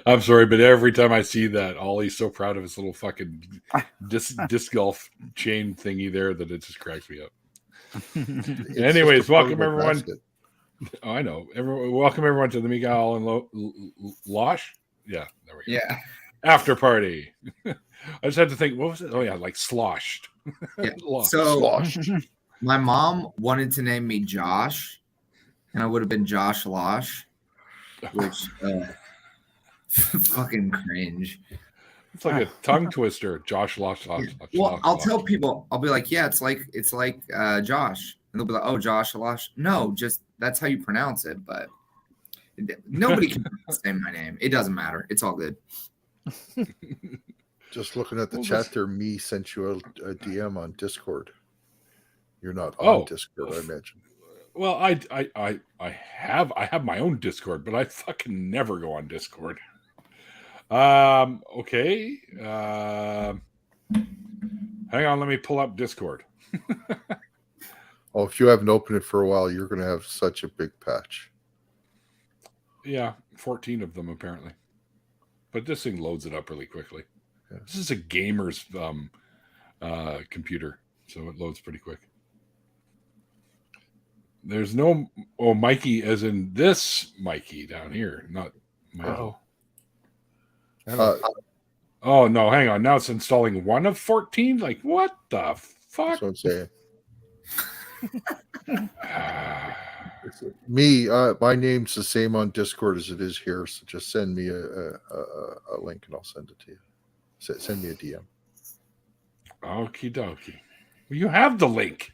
I'm sorry, but every time I see that, Ollie's so proud of his little fucking disc golf chain thingy there that it just cracks me up. Anyways, welcome everyone. Basket. Oh, I know. Welcome everyone to the Micah and Losh. Yeah, there we go. Yeah. After party. I just had to think, what was it? Oh yeah, like sloshed. Yeah. So Sloshed. My mom wanted to name me Josh, and I would have been Josh Losh, which fucking cringe. It's like a tongue twister. Josh Losh. Well, Losh, I'll Losh. tell people, I'll be like, yeah, it's like Josh, and they'll be like, oh, Josh Losh. No, just that's how you pronounce it, but nobody can say my name. It doesn't matter. It's all good. Just looking at the chat there, me sent you a DM on Discord. You're not on Discord, I imagine. Well, I have my own Discord, but I fucking never go on Discord. Okay. Hang on, let me pull up Discord. Oh, if you haven't opened it for a while, you're going to have such a big patch. Yeah, 14 of them apparently. But this thing loads it up really quickly. Yeah. This is a gamer's computer, so it loads pretty quick. There's no Mikey as in this Mikey down here, not Michael. Oh no, hang on. Now it's installing one of 14? Like what the fuck? That's what I'm saying. Me, my name's the same on Discord as it is here, so just send me a link and I'll send it to you. Send me a DM. Okie dokie. Well, you have the link.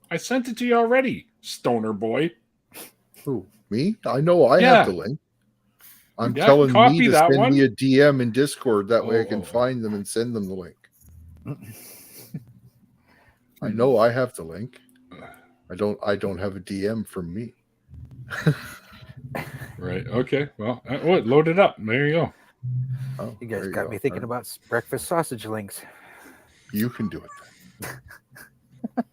I sent it to you already, stoner boy. Who? Me? I know I have the link. I'm telling me to send me a DM in Discord. That way I can find them and send them the link. I know I have the link. I don't have a DM from me. Right. Okay. Well, it loaded up. There you go. Oh, you guys got me thinking about breakfast sausage links. You can do it then.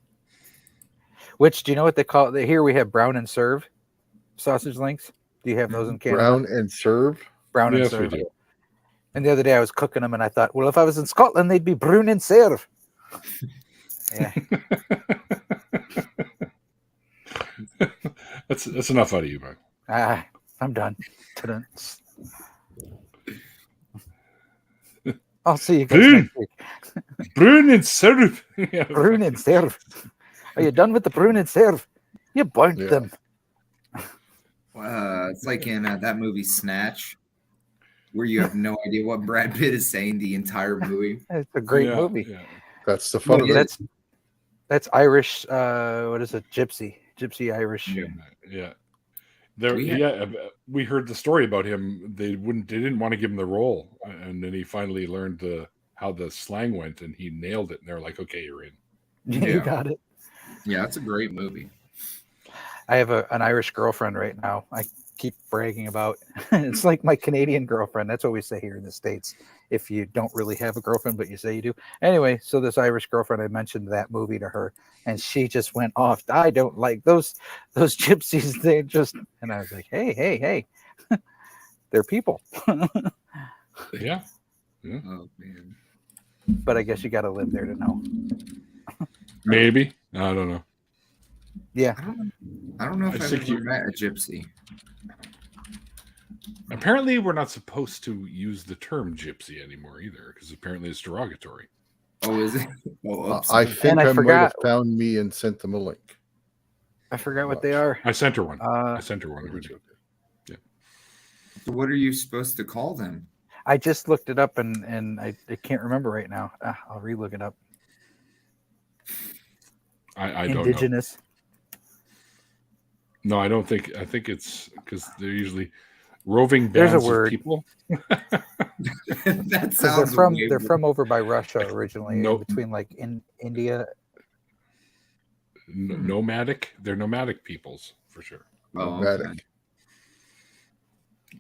Which, do you know what they call it? Here we have brown and serve sausage links. Do you have those in Canada? Brown and serve? Brown and serve. We do. And the other day I was cooking them and I thought, well, if I was in Scotland, they'd be brune and serve. Yeah. That's enough out of you, man. I'm done. I'll see you guys next week. Brune and serve. Yeah. Brune and serve. Are you done with the brune and serve? You burnt them. It's like in that movie Snatch, where you have no idea what Brad Pitt is saying the entire movie. It's a great movie. Yeah. That's the fun of it. That's Irish. What is it? Gypsy Irish. Yeah. We heard the story about him. They didn't want to give him the role, and then he finally learned how the slang went, and he nailed it. And they're like, "Okay, you're in." You got it. Yeah, it's a great movie. I have an Irish girlfriend right now. I keep bragging about. It's like my Canadian girlfriend. That's what we say here in the States. If you don't really have a girlfriend, but you say you do. Anyway, so this Irish girlfriend, I mentioned that movie to her, and she just went off. I don't like those gypsies. They just, and I was like, hey, they're people. Yeah. Oh man. But I guess you got to live there to know. Maybe. I don't know. Yeah. I don't know if I've ever met a gypsy. Apparently, we're not supposed to use the term gypsy anymore either, because apparently it's derogatory. Oh, is it? I think I might have found me and sent them a link. I forgot what they are. I sent her one. I sent her one originally. Yeah. So what are you supposed to call them? I just looked it up and I can't remember right now. I'll re-look it up. I don't know. Indigenous. No, I don't think. I think it's because they're usually roving bands There's a word. of people. That sounds they're from over by Russia originally, between like in India. Nomadic. They're nomadic peoples for sure. Oh, nomadic. Okay.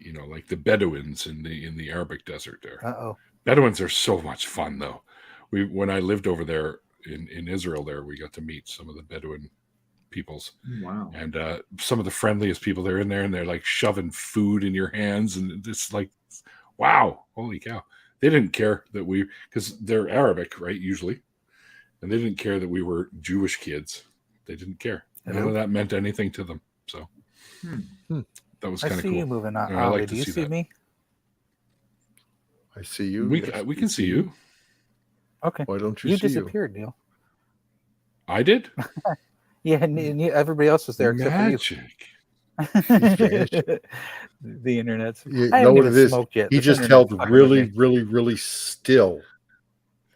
You know, like the Bedouins in the Arabic desert there. Bedouins are so much fun though. When I lived over there in Israel, we got to meet some of the Bedouin peoples. Wow. And some of the friendliest people, they're in there and they're like shoving food in your hands, and it's like, wow, holy cow. They didn't care that because they're Arabic, right, usually, and they didn't care that we were Jewish kids. They didn't care. None of that meant anything to them. So that was kind of cool. I see you moving on. I like to do you see see that. me? I see you. We Yes, can see you. Okay. Why don't you You see disappeared, Neil. I did? Yeah, and everybody else was there except Magic. for you. The internet's. You I know haven't what even it is? smoked yet. He This just internet's held fucking with really, me. really, really still,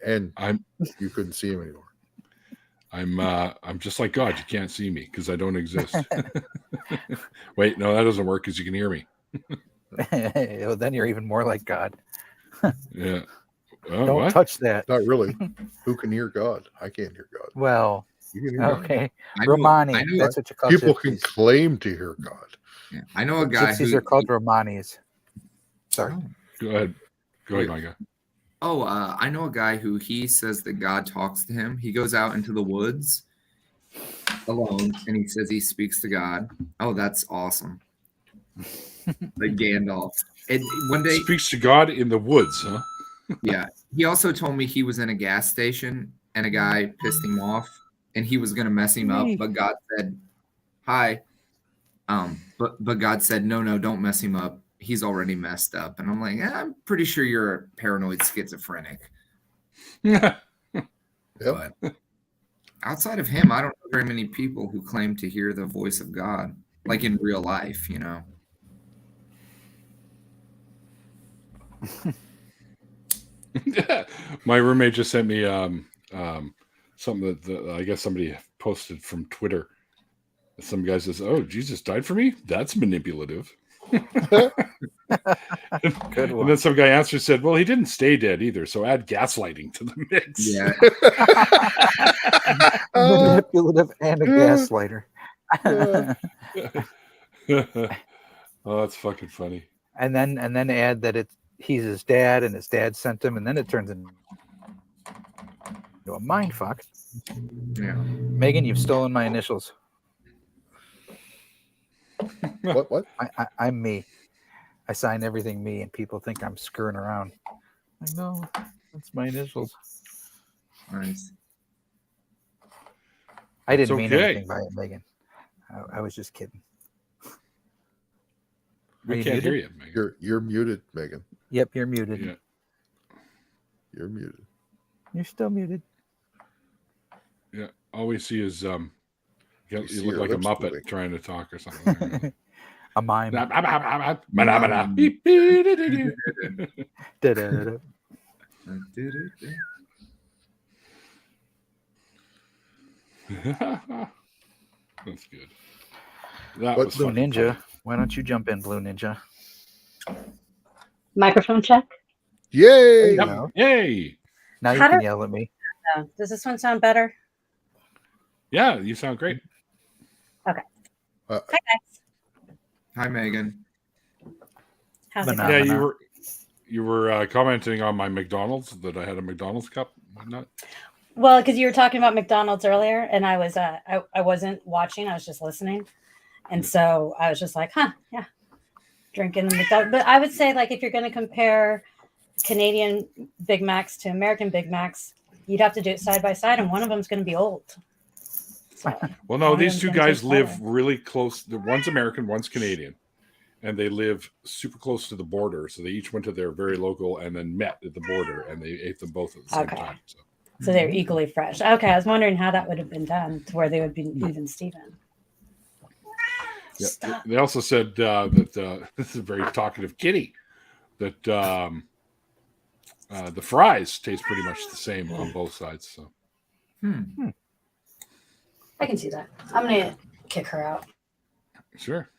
and I'm you couldn't see him anymore. I'm just like God. You can't see me because I don't exist. Wait, no, that doesn't work because you can hear me. Well, then you're even more like God. Yeah. Oh, Don't what? touch that. Not really. Who can hear God? I can't hear God. Well, You can hear God. okay. I know- Romani. I know- That's what you call People can gypsies. claim to hear God. Yeah, I know a guy Gypsies who are called Romanis. Sorry. Go ahead. Go ahead, Micah. I know a guy who he says that God talks to him. He goes out into the woods alone and he says he speaks to God. Oh, that's awesome. Like Gandalf. And one day, Speaks to God in the woods, huh? yeah. He also told me he was in a gas station and a guy pissed him off and he was gonna mess him up, but God said, "Hi." But God said, "No, don't mess him up. He's already messed up." And I'm like, I'm pretty sure you're a paranoid schizophrenic. Yep. But outside of him, I don't know very many people who claim to hear the voice of God, like in real life, you know. My roommate just sent me something that I guess somebody posted from Twitter. Some guy says, "Oh, Jesus died for me? That's manipulative." Good And one. then some guy answered, said, "Well, he didn't stay dead either, so add gaslighting to the mix." Yeah. Manipulative and a gaslighter. Oh, that's fucking funny. and then add that he's his dad and his dad sent him, and then it turns into a mind fuck. Yeah. Megan, you've stolen my initials. What? I'm me. I sign everything me, and people think I'm screwing around. Like, no, that's my initials. Nice. I didn't It's mean okay. anything by it, Megan. I was just kidding. Are We you can't muted? hear you, Megan. You're muted, Megan. Yep, you're muted. Yeah. You're muted. You're still muted. Yeah. All we see is you see look your like a lips Muppet moving. trying to talk or something. A mime. Da-da-da-da. That's good. That What was Blue fucking Ninja. funny. Why don't you jump in, Blue Ninja? Microphone check. Yay! There you Yep. go. Yay! Now you How can do- yell at me. Does this one sound better? Yeah, you sound great. Hi guys. Hi, Megan. How's it Banana. going? Yeah, you were commenting on my McDonald's, that I had a McDonald's cup and whatnot. Well, because you were talking about McDonald's earlier, and I was I wasn't watching, I was just listening, and so I was just like, yeah, drinking the McDonald's. But I would say, like, if you're going to compare Canadian Big Macs to American Big Macs, you'd have to do it side by side, and one of them's going to be old. So, Well, no, one of these them's two gonna guys taste live better. really close. One's American, one's Canadian, and they live super close to the border. So they each went to their very local and then met at the border, and they ate them both at the same Okay. time. So. So they're equally fresh. Okay, I was wondering how that would have been done to where they would be even Steven. Yeah. Stop. They also said that this is a very talkative kitty. That the fries taste pretty much the same on both sides. So I can see that. I'm gonna kick her out. sure.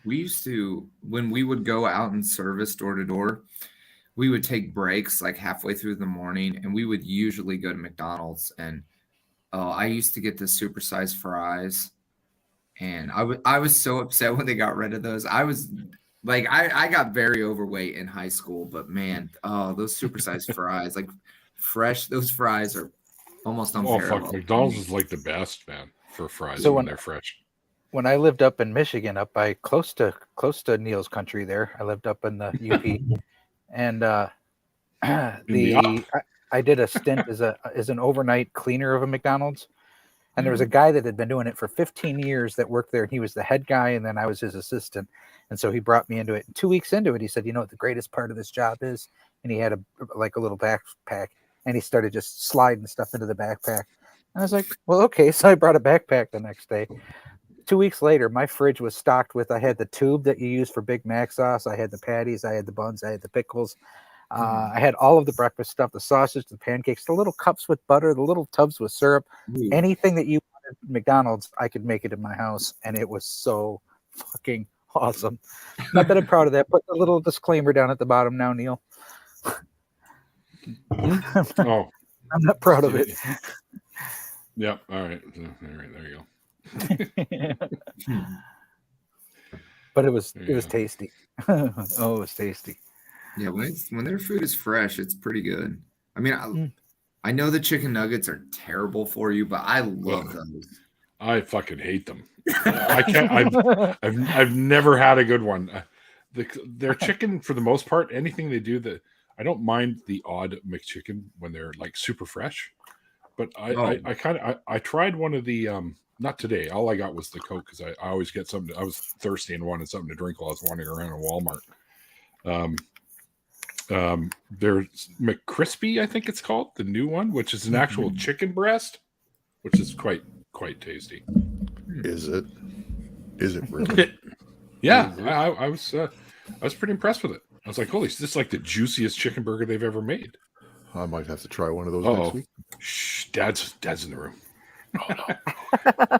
We used to, when we would go out and service door to door, we would take breaks like halfway through the morning, and we would usually go to McDonald's. And I used to get the supersized fries, and I was so upset when they got rid of those. I was like, I got very overweight in high school, but man, those supersized fries, like fresh, those fries are almost Oh unparalleled. fuck, McDonald's is like the best, man. for fries So when they're fresh. When I lived up in Michigan, up by close to Neil's country there, I lived up in the UP, and I did a stint as an overnight cleaner of a McDonald's, and there was a guy that had been doing it for 15 years that worked there, and he was the head guy, and then I was his assistant, and so he brought me into it. And 2 weeks into it, he said, "You know what the greatest part of this job is?" And he had a little backpack, and he started just sliding stuff into the backpack. And I was like, "Well, okay." So I brought a backpack the next day. 2 weeks later, my fridge was stocked with, I had the tube that you use for Big Mac sauce, I had the patties, I had the buns, I had the pickles, I had all of the breakfast stuff, the sausage, the pancakes, the little cups with butter, the little tubs with syrup, anything that you wanted at McDonald's, I could make it in my house, and it was so fucking awesome. Not that I'm proud of that. Put the little disclaimer down at the bottom now, Neil. I'm not proud of it. Yeah. All right. There you go. But it was tasty. Oh, it was tasty. Yeah, when their food is fresh, it's pretty good. I mean, I know the chicken nuggets are terrible for you, but I love those. I fucking hate them. I can't. I've never had a good one. Their chicken, for the most part, anything they do, that I don't mind the odd McChicken when they're like super fresh. But I tried one of the not today. All I got was the Coke because I always get something. I was thirsty and wanted something to drink while I was wandering around in Walmart. There's McCrispy, I think it's called, the new one, which is an actual chicken breast, which is quite tasty. Is it really? Yeah, I was pretty impressed with it. I was like, holy, this is like the juiciest chicken burger they've ever made. I might have to try one of those next week. Shh, Dad's in the room. Oh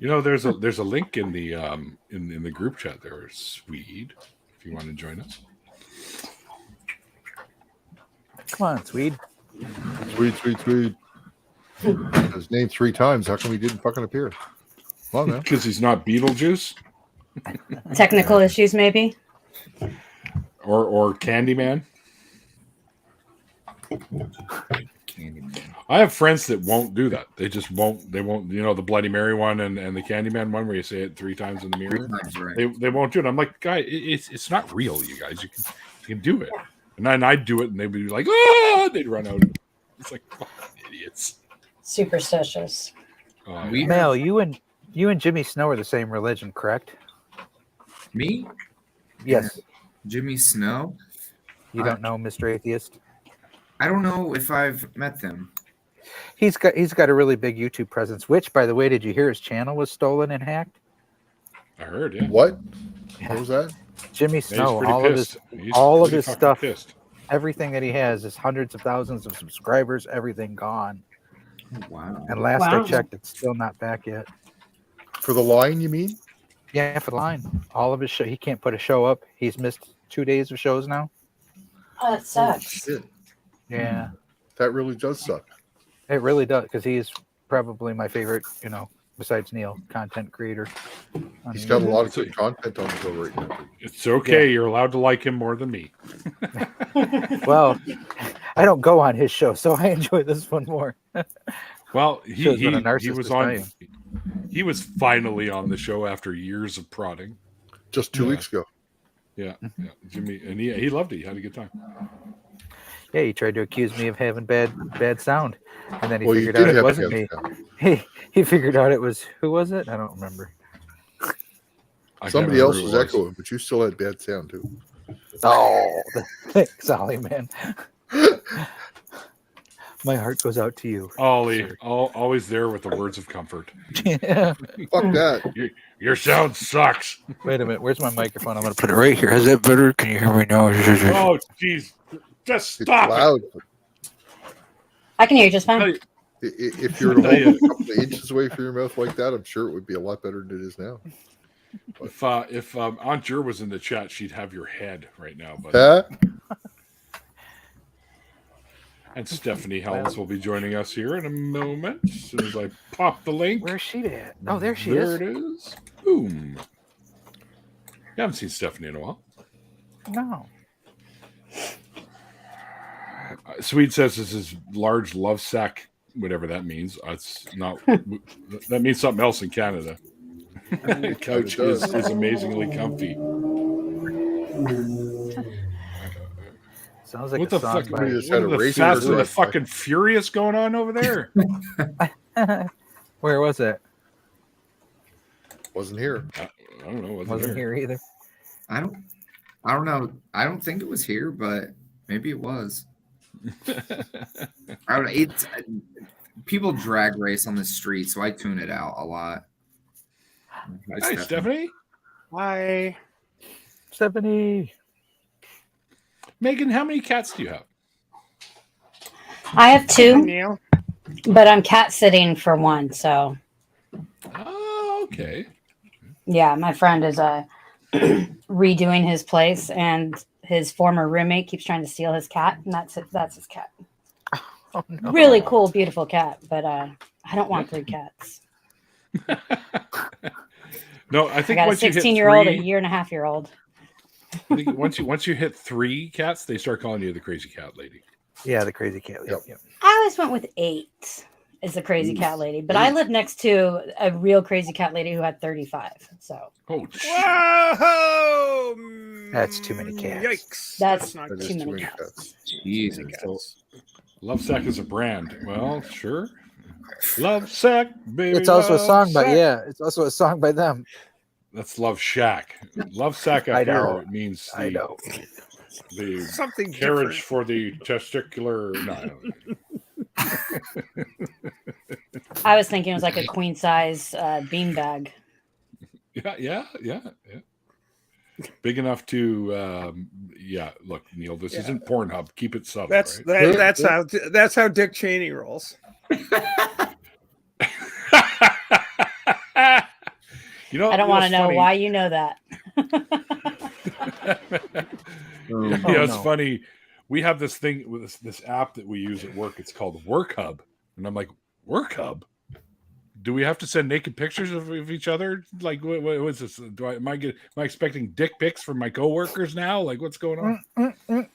no. There's a link in the in the group chat there, Swede, if you want to join us. Come on, Swede. Swede. His name 3 times. How come he didn't fucking appear? Well, man. Because he's not Beetlejuice. Technical issues, maybe. Or Candyman. I have friends that won't do that. They just won't. They won't. The Bloody Mary one and the Candyman one where you say it 3 times in the mirror. Right. They won't do it. I'm like, guy, it's not real. You guys, you can do it. And then I'd do it, and they'd be like, oh, they'd run out. It's like, fucking idiots. Superstitious. Mel, you and Jimmy Snow are the same religion, correct? Me? Yes. Jimmy Snow? You don't know Mr. Atheist? I don't know if I've met them. He's got a really big YouTube presence, which, by the way, did you hear his channel was stolen and hacked? I heard, yeah. What? What was that? Jimmy Snow, all of his stuff, pissed. Everything that he has is hundreds of thousands of subscribers, everything gone. Wow. And last I checked, it's still not back yet. For the line, you mean? Yeah, for the line. All of his show, he can't put a show up. He's missed 2 days of shows now. Oh, that sucks. Yeah. That really does suck. It really does, because he's probably my favorite, besides Neil, content creator. He's got a lot of good content on the go right now. It's okay. Yeah. You're allowed to like him more than me. Well, I don't go on his show, so I enjoy this one more. Well, he was on. He was finally on the show after years of prodding. Just 2 weeks ago. Yeah, Jimmy, and he loved it. He had a good time. Yeah, he tried to accuse me of having bad sound, and then he figured out it wasn't me. He figured out it was, who was it? I don't remember. Somebody else was echoing, but you still had bad sound too. Oh, thanks, Ollie, man. My heart goes out to you, Ollie. Always there with the words of comfort. Yeah. Fuck that. Your sound sucks. Wait a minute. Where's my microphone? I'm going to put it right here. Is that better? Can you hear me now? Oh, jeez. Just stop loud. I can hear you just fine. If you're a couple of inches away from your mouth like that, I'm sure it would be a lot better than it is now. If Aunt Jer was in the chat, she'd have your head right now. But and Stephanie Helms will be joining us here in a moment as soon as I pop the link. Where's she at? Oh, there she is. There it is. Boom. You haven't seen Stephanie in a while. No. Swede says this is large love sack whatever that means. It's not. That means something else in Canada. Couch is amazingly comfy. Sounds like What a the song fuck? by... just What had are a the race Fast car and the drive by. fucking Furious going on over there? Where was it? Wasn't here. I don't know. Wasn't here either. I don't know. I don't think it was here, but maybe it was. I don't know. It's people drag race on the street, so I tune it out a lot. Hi, Stephanie. Hi. Stephanie. Megan, how many cats do you have? I have Hi, 2, Neil. but I'm cat sitting for 1. So Oh, okay. yeah, my friend is redoing his place, and his former roommate keeps trying to steal his cat, and that's it. That's his cat. Oh, no. Really cool, beautiful cat, but I don't want 3 cats. No, I I think got a once you hit 16-year-old, a 3, 1.5-year-old. I think once you hit 3 cats, they start calling you the crazy cat lady. Yeah, the crazy cat. Yep. I always went with 8 as the crazy cat lady, but I live next to a real crazy cat lady who had 35. So Oh, shit. Whoa! That's too many cats. Yikes. That's not That good. is too too many many cats. cats. Jesus. Cats. Lovesac is a brand. Well, sure. Lovesac, baby. It's also a song by Lovesac. it's also a song by them. That's Love Shack. Lovesac I up know. here, it means I know. the Something carriage different. for the testicular. No. I was thinking it was like a queen size beanbag. Yeah. Big enough to, look, Neil, this Yeah. isn't Pornhub. Keep it subtle, That's right? that's how Dick Cheney rolls. You know, I don't want to know funny. why you know that. It's no. funny. We have this thing with this app that we use at work. It's called Work Hub, and I'm like, Work Hub? Do we have to send naked pictures of each other? Like, what's this? Am I expecting dick pics from my coworkers now? Like, what's going on?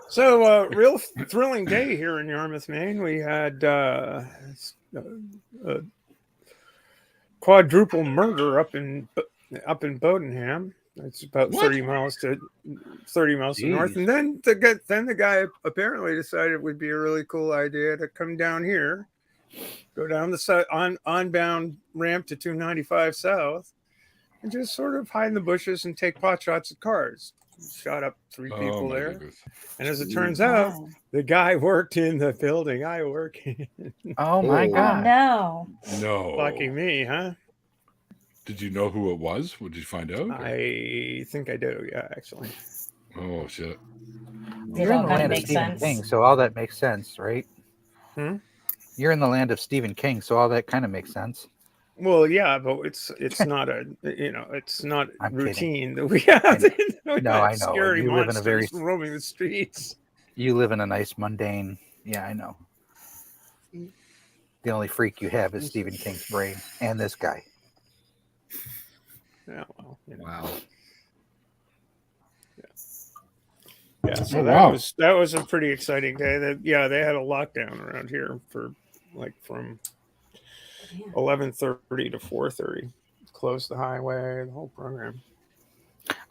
So, real thrilling day here in Yarmouth, Maine. We had quadruple murder up in Bodenham. It's about 30 miles to north. And then the guy apparently decided it would be a really cool idea to come down here, go down the onbound ramp to 295 South, and just sort of hide in the bushes and take pot shots at cars. Shot up 3 people my there. goodness. And as it turns out, Wow. the guy worked in the building I work in. Oh my Oh. Oh, god. no. No. Lucky me, huh? Did you know who it was? Did you find out? I think I do, yeah, actually. Oh shit. It You're all in the kind of land of makes Stephen sense. King, so all that makes sense, right? Hmm? You're in the land of Stephen King, so all that kind of makes sense. Well, yeah, but it's not it's not I'm routine that we have. No, I know. Scary You live in a very- monsters roaming the streets. You live in a nice mundane. Yeah, I know. The only freak you have is Stephen King's brain and this guy. Yeah, well, you know. Wow. Yeah, so Oh, wow. that was a pretty exciting day. They had a lockdown around here for like from 11:30 to 4:30. Close the highway, the whole program.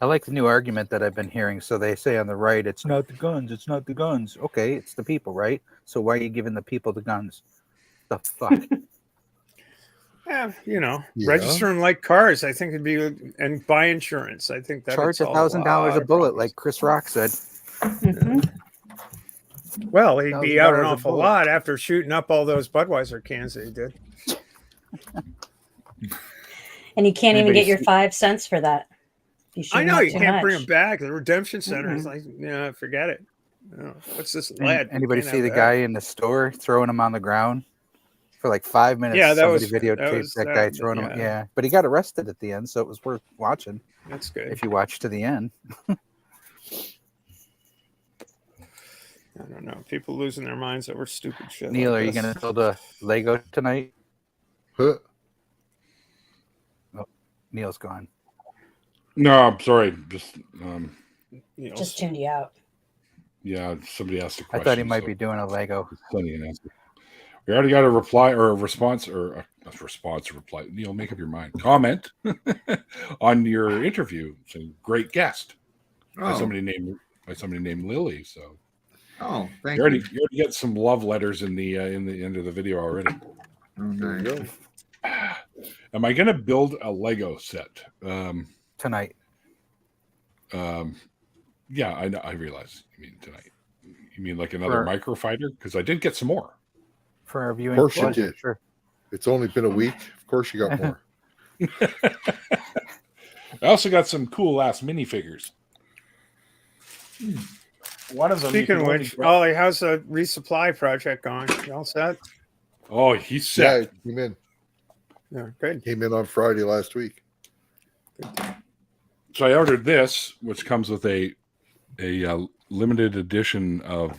I like the new argument that I've been hearing. So they say on the right, it's not the guns, it's not the guns. Okay, it's the people, right? So why are you giving the people the guns? The fuck? Yeah, Yeah. register them like cars. I think it'd be and buy insurance. I think that Charge $1,000 a bullet, like Chris Rock said. Mhm. Well, he'd be out an $1,000 a awful bullet. lot after shooting up all those Budweiser cans that he did. And you can't even Anybody get your see- 5 cents for that. You I know you can't bring much. them back. The redemption center is like, yeah, forget it. What's this lead? Anybody Can't see have the that. guy in the store throwing him on the ground for like 5 minutes? Yeah, that somebody was- videotaped that guy throwing him. Yeah, but he got arrested at the end, so it was worth watching That's good. if you watch to the end. I don't know. People losing their minds over stupid shit. Neil, like are you this. going to build a Lego tonight? Huh. Neil's gone. No, I'm sorry. Just You know, Just tuned you out. Yeah, somebody asked a I question. thought he might be doing a Lego. Funny an answer. We already got a reply or a response or a response or reply. Neil, make up your mind. Comment on your interview. Saying great guest by somebody named Lily. So thank you already get some love letters in the end of the video already. Oh, nice. Am I going to build a Lego set Tonight? Yeah, I realize you mean tonight. You mean like another microfighter? Because I did get some more. For our viewing. Of course you did. Sure. It's only been a week. Of course you got more. I also got some cool ass minifigures. One of them. Speaking of which, Ollie, how's the resupply project going? You all set? Oh, he's set. Yeah, he came in. Yeah, good. Came in on Friday last week. So I ordered this, which comes with a limited edition of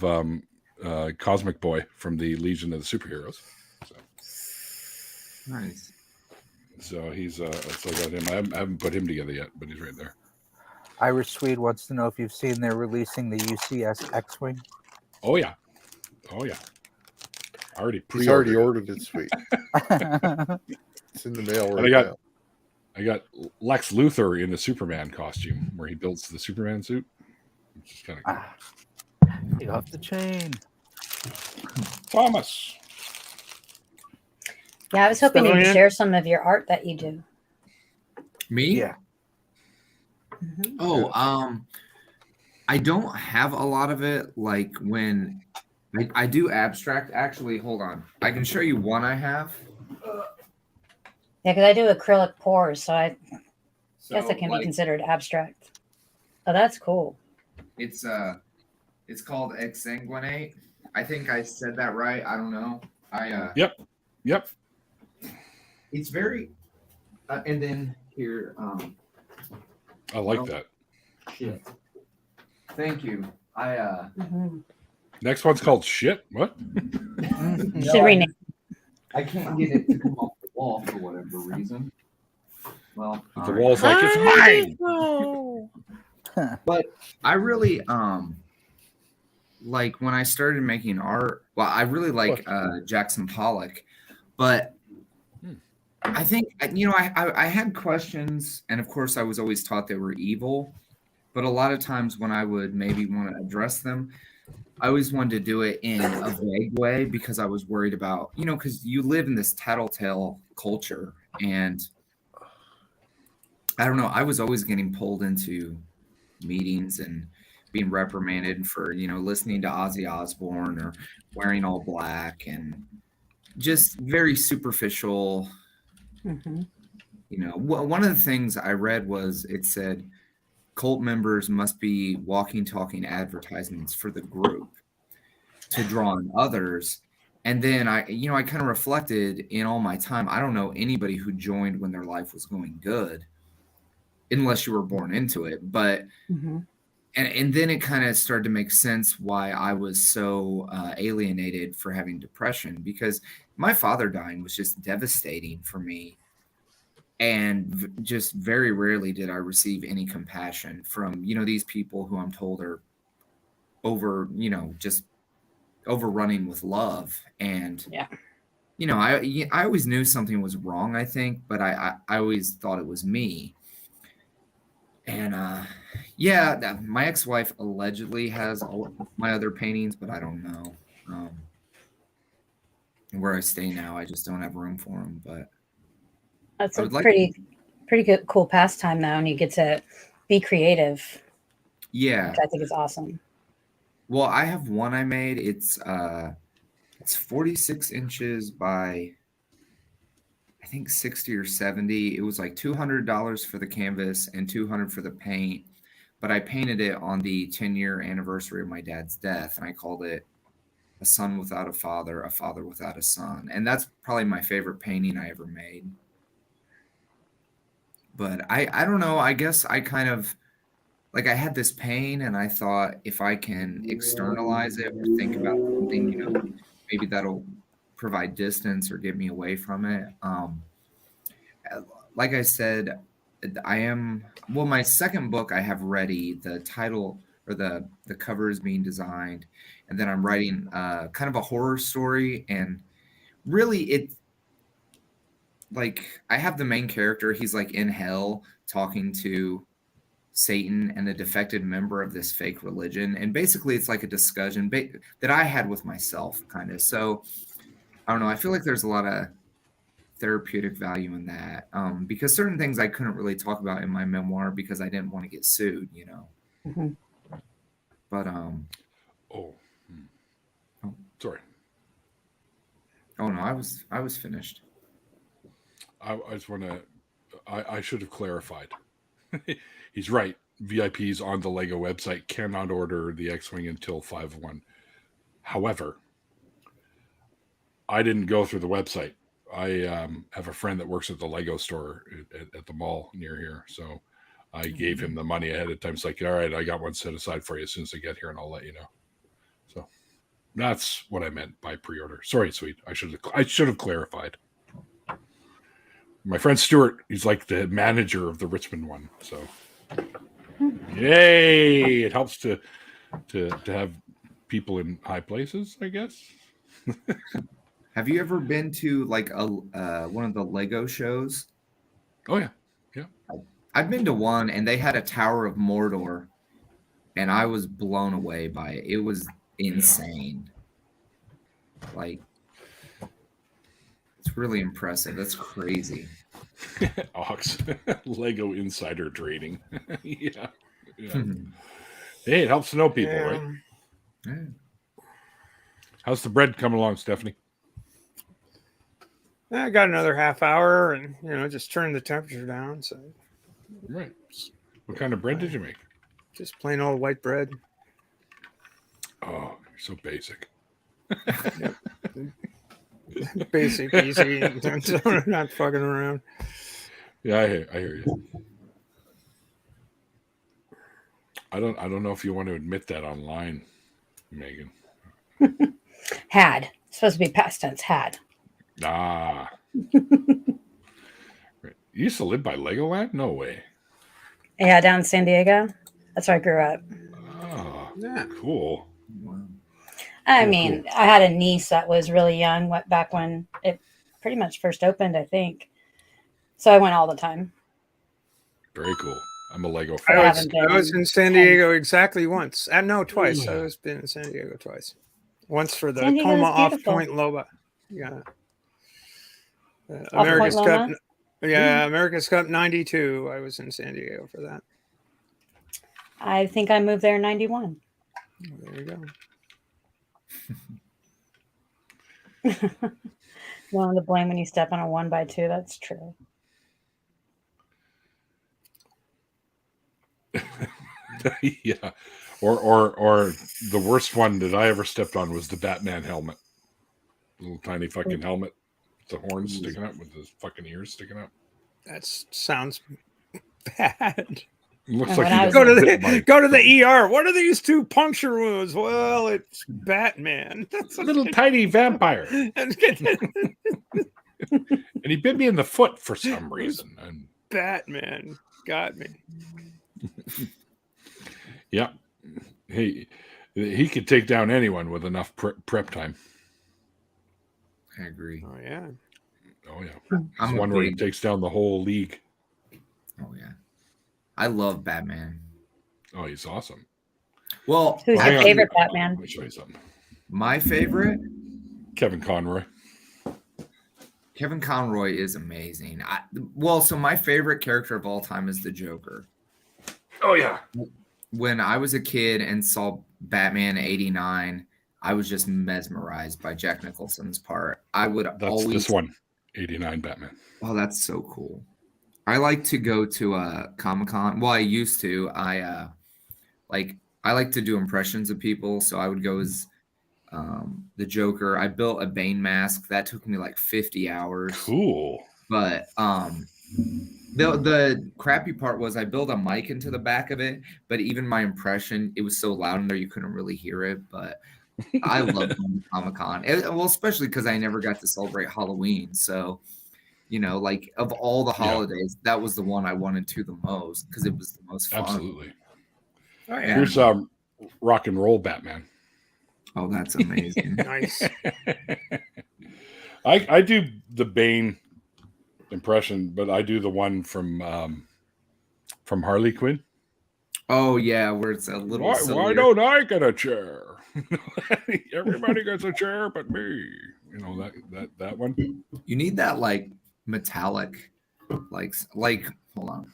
Cosmic Boy from the Legion of the Superheroes. So. Nice. So he's so I got him. I haven't put him together yet, but he's right there. Irish Swede wants to know if you've seen they're releasing the UCS X-Wing. Oh yeah. We already ordered it, Sweet. It's in the mail right now. I got Lex Luthor in the Superman costume where he builds the Superman suit. Which is kind of cool. Take off the chain. Thomas. Yeah, I was hoping you'd share some of your art that you do. Me? Yeah. Mm-hmm. Oh, I don't have a lot of it. Like when I do abstract. Actually, hold on. I can show you one I have. Yeah, because I do acrylic pours, so I guess it can be considered abstract. Oh, that's cool. It's called exsanguinate. I think I said that right. I don't know. Yep. It's very, and then here. I like that. Shit. Thank you. Next one's called shit. What? Should rename. I can't get it to come off the wall for whatever reason. Well, the wall's like it's mine. But I really like when I started making art. Well, I really like Jackson Pollock, but I think I had questions, and of course I was always taught they were evil. But a lot of times when I would maybe want to address them, I always wanted to do it in a vague way because I was worried about, because you live in this tattletale culture, and I don't know, I was always getting pulled into meetings and being reprimanded for, listening to Ozzy Osbourne or wearing all black and just very superficial. Mm-hmm. One of the things I read was it said cult members must be walking, talking advertisements for the group to draw in others. And then I kind of reflected in all my time. I don't know anybody who joined when their life was going good, unless you were born into it. But and then it kind of started to make sense why I was so alienated for having depression, because my father dying was just devastating for me. And just very rarely did I receive any compassion from, these people who I'm told are just overrunning with love. And, I always knew something was wrong, I think, but I always thought it was me. And, my ex-wife allegedly has all my other paintings, but I don't know. Where I stay now, I just don't have room for them, but. That's a pretty good, cool pastime, though, and you get to be creative. Yeah, which I think is awesome. Well, I have one I made. It's 46 inches by I think 60 or 70. It was like $200 for the canvas and $200 for the paint. But I painted it on the 10-year anniversary of my dad's death, and I called it "A Son Without a Father Without a Son," and that's probably my favorite painting I ever made. But I don't know. I guess I kind of I had this pain, and I thought if I can externalize it or think about something, maybe that'll provide distance or get me away from it. Like I said, my second book I have ready. The title or or the cover is being designed, and then I'm writing kind of a horror story. And really, it like I have the main character. He's like in hell talking to Satan and a defected member of this fake religion, and basically it's like a discussion that I had with myself, kind of. So I don't know. I feel like there's a lot of therapeutic value in that, because certain things I couldn't really talk about in my memoir because I didn't want to get sued, you know. Mm-hmm. But sorry. Oh no, I was finished. I just want to. I should have clarified. He's right. VIPs on the Lego website cannot order the X-Wing until 5/1. However, I didn't go through the website. I have a friend that works at the Lego store at the mall near here. So I gave him the money ahead of time. It's like, all right, I got one set aside for you as soon as I get here, and I'll let you know. So that's what I meant by pre-order. Sorry, sweet. I should have clarified. My friend Stuart, he's like the manager of the Richmond one. So yay! It helps to have people in high places, I guess. Have you ever been to like one of the Lego shows? Oh yeah. I've been to one, and they had a Tower of Mordor, and I was blown away by it. It was insane. Like, it's really impressive. That's crazy. Ox Lego insider trading. Yeah. Hey, it helps to know people, right? Yeah. How's the bread coming along, Stephanie? I got another half hour, and just turn the temperature down. So, right. What kind of bread did you make? Just plain old white bread. Oh, you're so basic. Basic, easy, not fucking around. Yeah, I hear you. I don't know if you want to admit that online, Megan. Had. It's supposed to be past tense. Had. Ah. Right. You used to live by Legoland? No way. Yeah, down in San Diego. That's where I grew up. Oh, Yeah. Cool. I mean, I had a niece that was really young, went back when it pretty much first opened, I think. So I went all the time. Very cool. I'm a Lego I fan. was in San Diego exactly once. No, twice. I was been in San Diego twice. Once for the Coma Off Point Loba. Yeah. America's Cup. Yeah, America's Cup 92. I was in San Diego for that. I think I moved there in 91. There you go. Willing to blame when you step on a 1x2. That's true. Yeah. Or the worst one that I ever stepped on was the Batman helmet. Little tiny fucking helmet. The horns sticking out with the fucking ears sticking out. That sounds bad. Looks like you go to the ER. What are these two puncture wounds? Well, it's Batman. That's a little tiny vampire. And he bit me in the foot for some reason. And Batman got me. Yeah. He could take down anyone with enough prep time. I agree. Oh yeah. Oh yeah. It's one where he takes down the whole league. Oh yeah. I love Batman. Oh, he's awesome. Well, who's your favorite Batman? Let me show you something. My favorite? Kevin Conroy. Kevin Conroy is amazing. So my favorite character of all time is the Joker. Oh yeah. When I was a kid and saw Batman 89, I was just mesmerized by Jack Nicholson's part. That's this one, 89 Batman. Oh, that's so cool. I like to go to Comic-Con. Well, I used to. I like to do impressions of people, so I would go as the Joker. I built a Bane mask. That took me like 50 hours. Cool. But the crappy part was I built a mic into the back of it, but even my impression, it was so loud in there you couldn't really hear it. But I love going to Comic-Con. Well, especially because I never got to celebrate Halloween. So, like of all the holidays, that was the one I wanted to the most because it was the most fun. Absolutely. Oh, yeah. rock and roll Batman. Oh, that's amazing. Nice. I do the Bane impression, but I do the one from Harley Quinn. Oh yeah, where it's a little. Why don't I get a chair? Everybody gets a chair, but me. You know that one. You need that like metallic, like. Hold on.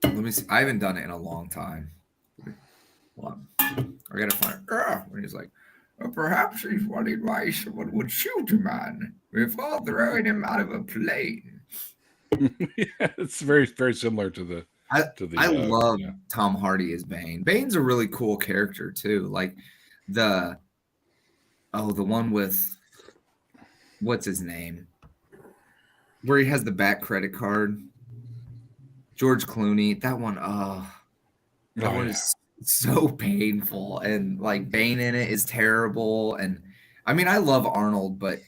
Let me see. I haven't done it in a long time. Hold on. I gotta find. When he's like, perhaps he's wondering why someone would shoot a man before throwing him out of a plane. Yeah, it's very very similar to the. I love Tom Hardy as Bane. Bane's a really cool character too. Like the one with what's his name? Where he has the back credit card. George Clooney. That one, that one is so painful. And like Bane in it is terrible. And I mean, I love Arnold, but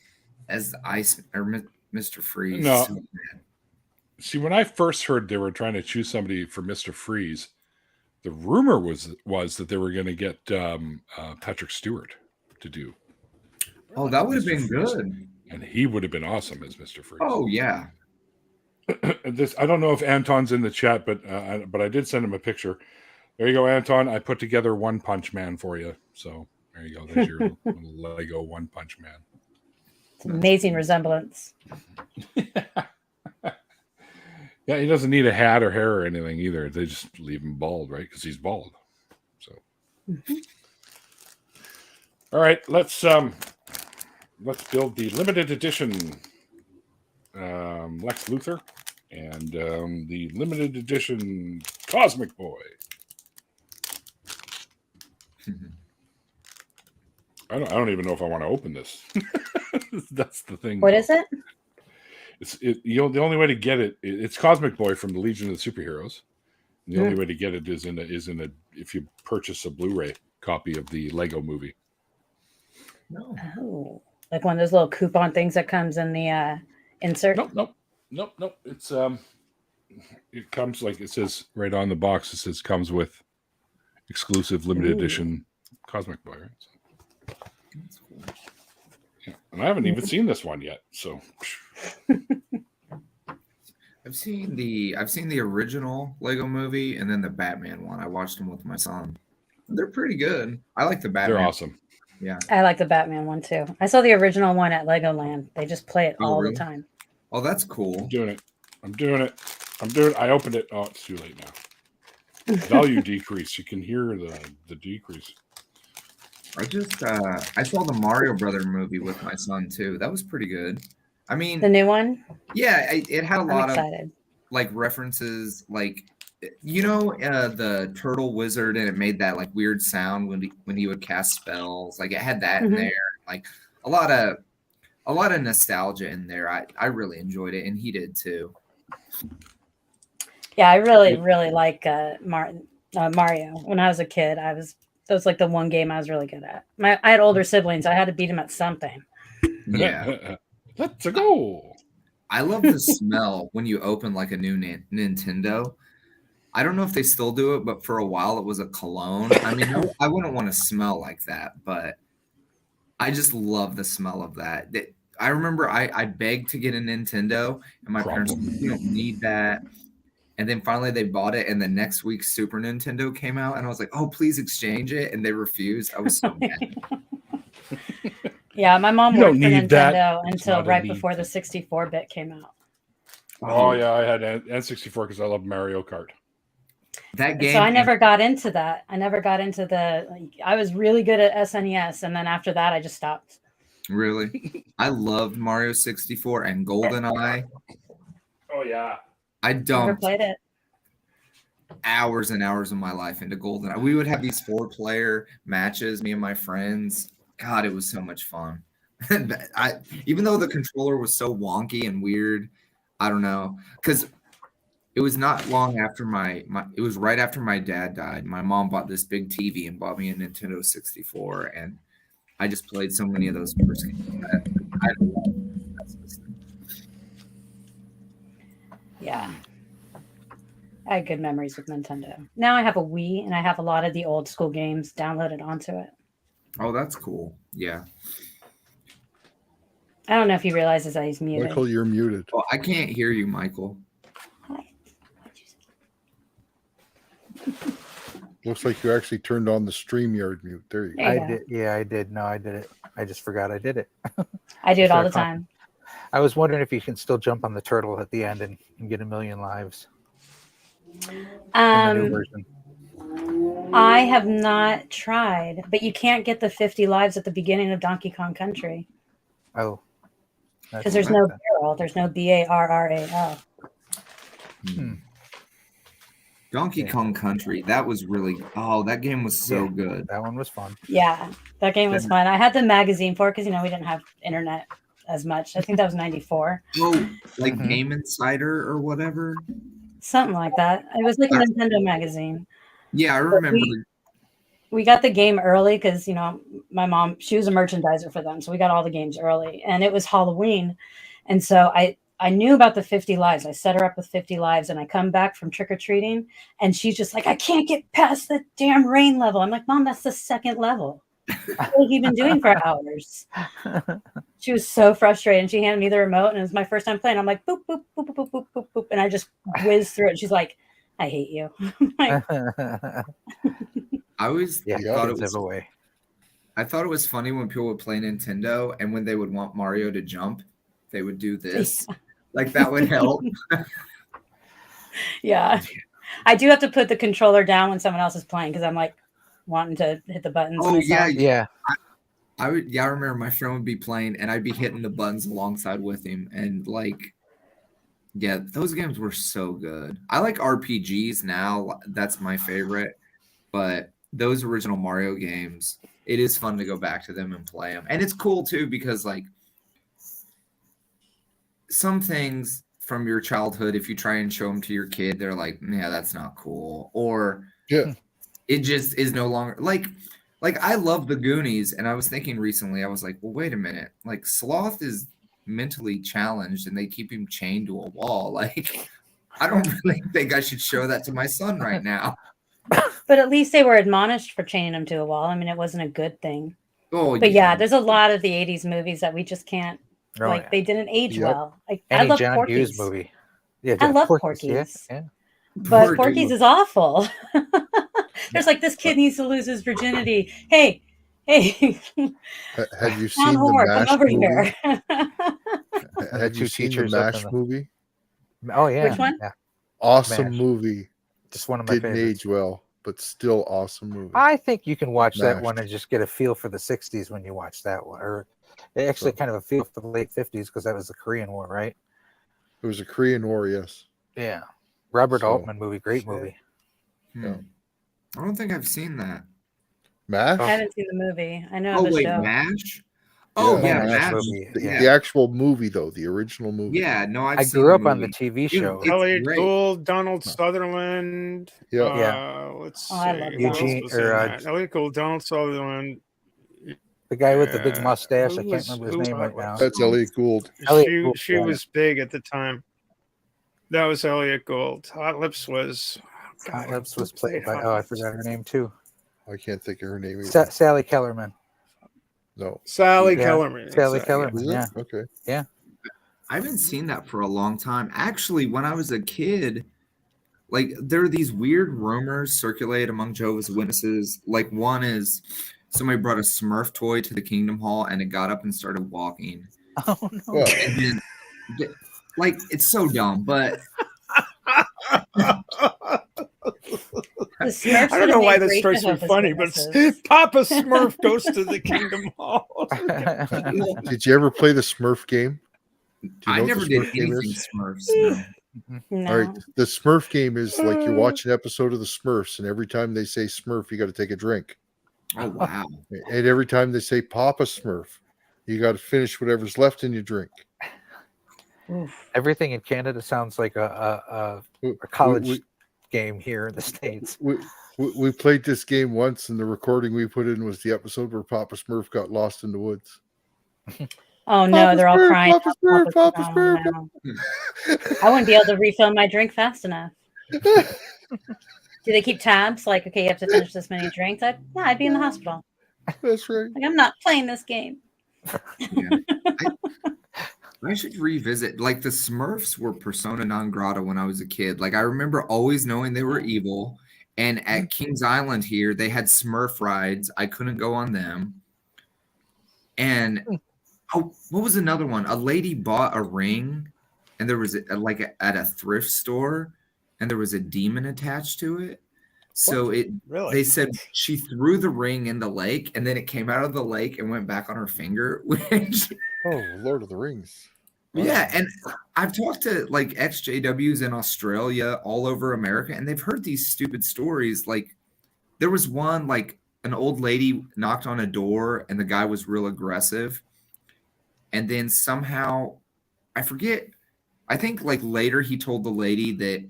as Mr. Freeze. No. So bad. See, when I first heard they were trying to choose somebody for Mr. Freeze, the rumor was that they were going to get Patrick Stewart to do. Oh, that would have been Freeze. good. And he would have been awesome as Mr. Freeze. Oh, yeah. I don't know if Anton's in the chat, but I did send him a picture. There you go, Anton. I put together One Punch Man for you. So there you go. There's your little Lego One Punch Man. It's an amazing resemblance. Yeah, he doesn't need a hat or hair or anything either. They just leave him bald, right? Because he's bald. So, All right, let's build the limited edition Lex Luthor and the limited edition Cosmic Boy. I don't even know if I want to open this. That's the thing. What is it? The only way to get it's Cosmic Boy from the Legion of the Superheroes. And the only way to get it is if you purchase a Blu-ray copy of the Lego movie. No. Oh, like one of those little coupon things that comes in the insert. Nope. It's it comes like it says right on the box. It says comes with exclusive limited edition Cosmic Boy. Right? So, That's cool. yeah. And I haven't even seen this one yet. So I've seen the original Lego movie and then the Batman one. I watched them with my son. They're pretty good. I like the Batman. they're awesome. Yeah. I like the Batman one too. I saw the original one at Legoland. They just play it all really? the time. Oh, that's cool. I'm doing it. I opened it. Oh, it's too late now. Value decrease. You can hear the decrease. I saw the Mario Brother movie with my son too. That was pretty good. I mean, The new one? yeah, it had a I'm lot excited. of like references, like the turtle wizard, and it made that like weird sound when he would cast spells. Like it had that in there, like a lot of nostalgia in there. I really enjoyed it, and he did too. Yeah, I really like Mario. When I was a kid, that was like the one game I was really good at. I had older siblings. I had to beat them at something. Yeah. Let's go. I love the smell when you open like a new Nintendo. I don't know if they still do it, but for a while it was a cologne. I mean, I wouldn't want to smell like that, but I just love the smell of that. I remember I begged to get a Nintendo, and my parents said, "You don't need that." And then finally they bought it, and the next week Super Nintendo came out, and I was like, "Oh, please exchange it," and they refused. I was so mad. Yeah, my mom You worked don't for need that. Nintendo It's until not a right need. before the 64-bit came out. Oh yeah, I had N64 because I love Mario Kart. That game. So I never got into that. I never got into I was really good at SNES, and then after that I just stopped. Really, I loved Mario 64 and GoldenEye. Oh yeah. I Never dumped played it. hours and hours of my life into GoldenEye. We would have these 4-player matches, me and my friends. God, it was so much fun. Even though the controller was so wonky and weird, I don't know, because it was not long after it was right after my dad died. My mom bought this big TV and bought me a Nintendo 64, and I just played so many of those first games. I love that system. Yeah. I had good memories with Nintendo. Now I have a Wii, and I have a lot of the old school games downloaded onto it. Oh, that's cool. Yeah. I don't know if he realizes that he's muted. Michael, you're muted. Oh, I can't hear you, Michael. Looks like you actually turned on the StreamYard mute. There you go. There you I go. did. Yeah, I did. No, I did it. I just forgot I did it. I do it all the Fair time. I was wondering if you can still jump on the turtle at the end and get 1,000,000 lives. In the new version. I have not tried, but you can't get the 50 lives at the beginning of Donkey Kong Country Oh. because there's no barrel. There's no BARRAL. Donkey Kong Country. That was really. Oh, that game was so good. That one was fun. Yeah, that game was fun. I had the magazine for it because we didn't have internet as much. I think that was 94. Oh, like Game Insider or whatever. Something like that. It was like a Nintendo magazine. Yeah, I remember. We got the game early because my mom, she was a merchandiser for them, so we got all the games early, and it was Halloween, and so I knew about the 50 lives. I set her up with 50 lives, and I come back from trick-or-treating, and she's just like, I can't get past the damn rain level. I'm like, Mom, that's the second level. What have you been doing for hours? She was so frustrated, and she handed me the remote, and it was my first time playing. I'm like, boop, boop, boop, boop, boop, boop, boop, boop, and I just whizzed through it. She's like, I hate you. I always thought it was away. I thought it was funny when people would play Nintendo, and when they would want Mario to jump, they would do this. Like that would help. Yeah. I do have to put the controller down when someone else is playing because I'm like wanting to hit the buttons. Oh, myself. yeah. I remember my friend would be playing and I'd be hitting the buttons alongside with him. And those games were so good. I like RPGs now. That's my favorite. But those original Mario games, it is fun to go back to them and play them. And it's cool too because some things from your childhood, if you try and show them to your kid, they're like, yeah, that's not cool. Or it just is no longer like I love the Goonies. And I was thinking recently, I was like, well, wait a minute. Like Sloth is mentally challenged and they keep him chained to a wall. Like, I don't really think I should show that to my son right now. But at least they were admonished for chaining him to a wall. I mean, it wasn't a good thing. Oh, but yeah, there's a lot of the 80s movies that we just can't, they didn't age well. Like, I love John Porky's. Hughes movie. Yeah, I love Porky's. Yeah. But Porky's is awful. There's this kid needs to lose his virginity. Hey. Have you seen the MASH over movie? Here. Have you seen the MASH movie? Oh, yeah. Which one? Yeah. Awesome MASH. Movie. Just one of my Didn't favorites. age well, but still awesome movie. I think you can watch that MASH. one and just get a feel for the 60s when you watch that one. Or actually kind of a feel for the late 50s because that was the Korean War, right? It was a Korean War, yes. Yeah. Robert Altman movie. Great movie. Yeah. I don't think I've seen that. MASH? I haven't seen the movie. I know Oh, the wait, show. MASH? Oh, yeah, MASH. MASH. The actual movie, though, the original movie. Yeah, no, I grew up on the TV show. Elliot Gould, Donald Sutherland. Yeah. Let's see. I love Eugene Elliot Gould, Donald Sutherland. The guy with the big mustache. I can't remember his name right now. That's Elliot Gould. She was big at the time. That was Elliot Gould. Hot Lips was. Hot Lips was played by. Oh, I forgot her name too. I can't think of her name either. Sally Kellerman. No. Sally Kellerman. Sally Kellerman. Yeah. Okay. Yeah. I haven't seen that for a long time. Actually, when I was a kid, there are these weird rumors circulate among Jehovah's Witnesses. One is somebody brought a Smurf toy to the Kingdom Hall and it got up and started walking. Oh no. Well, And then, it's so dumb, but I don't know why this strikes me funny, but Papa Smurf goes to the Kingdom Hall. did you ever play the Smurf game? I never did anything Smurfs. No. All right. The Smurf game is like you watch an episode of the Smurfs, and every time they say Smurf, you got to take a drink. Oh, wow. And every time they say Papa Smurf, you got to finish whatever's left in your drink. Everything in Canada sounds like a college game here in the States. We played this game once, and the recording we put in was the episode where Papa Smurf got lost in the woods. Oh no, Papa they're all Smurf, crying. Papa Smurf, Papa Smurf. No. I wouldn't be able to refill my drink fast enough. Do they keep tabs? Like, okay, you have to finish this many drinks. I'd be in the hospital. That's right. Like, I'm not playing this game. Yeah. I should revisit. Like, the Smurfs were persona non grata when I was a kid. Like, I remember always knowing they were evil. And at Kings Island here, they had Smurf rides. I couldn't go on them. And what was another one? A lady bought a ring, and there was at a thrift store, and there was a demon attached to it. So they said she threw the ring in the lake, and then it came out of the lake and went back on her finger. Oh, Lord of the Rings. Yeah, and I've talked to like ex-JWs in Australia, all over America, and they've heard these stupid stories. Like, there was one, like, an old lady knocked on a door, and the guy was real aggressive. And then somehow, I forget, I think like later he told the lady that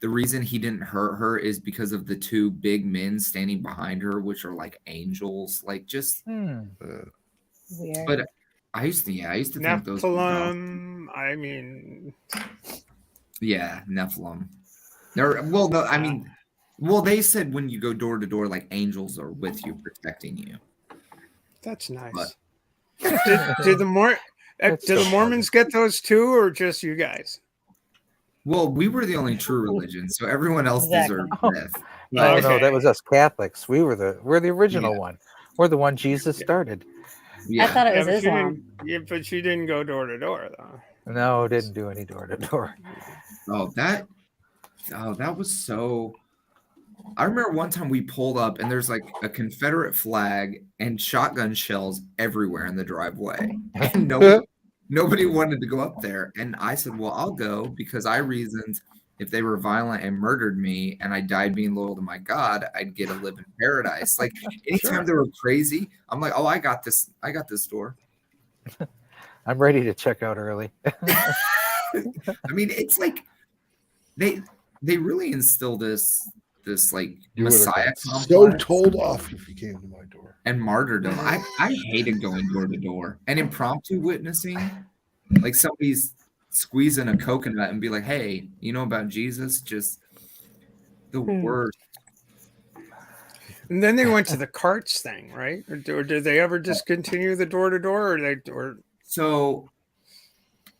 the reason he didn't hurt her is because of the two big men standing behind her, which are like angels, like just. Weird. But I used to think those. Nephilim. I mean, yeah, Nephilim. Well, no, I mean, they said when you go door to door, like angels are with you, protecting you. That's nice. But, did the Mormons get those too, or just you guys? Well, we were the only true religion, so everyone else deserved death. No, that was us Catholics. We're the original one. We're the one Jesus started. Yeah. I thought it was Islam. But you didn't go door to door, though. No, didn't do any door to door. That was so. I remember one time we pulled up and there's like a Confederate flag and shotgun shells everywhere in the driveway, and nobody wanted to go up there. And I said, well, I'll go, because I reasoned if they were violent and murdered me and I died being loyal to my God, I'd get to live in paradise. Like, anytime they were crazy, I'm like, oh, I got this door. I'm ready to check out early. I mean, it's like they really instill this like Messiah complex. So told off if you came to my door. And martyrdom. I hated going door to door and impromptu witnessing. Like, somebody's squeezing a coconut and be like, hey, you know about Jesus? Just the worst. And then they went to the carts thing, right? Or did they ever discontinue the door to door? So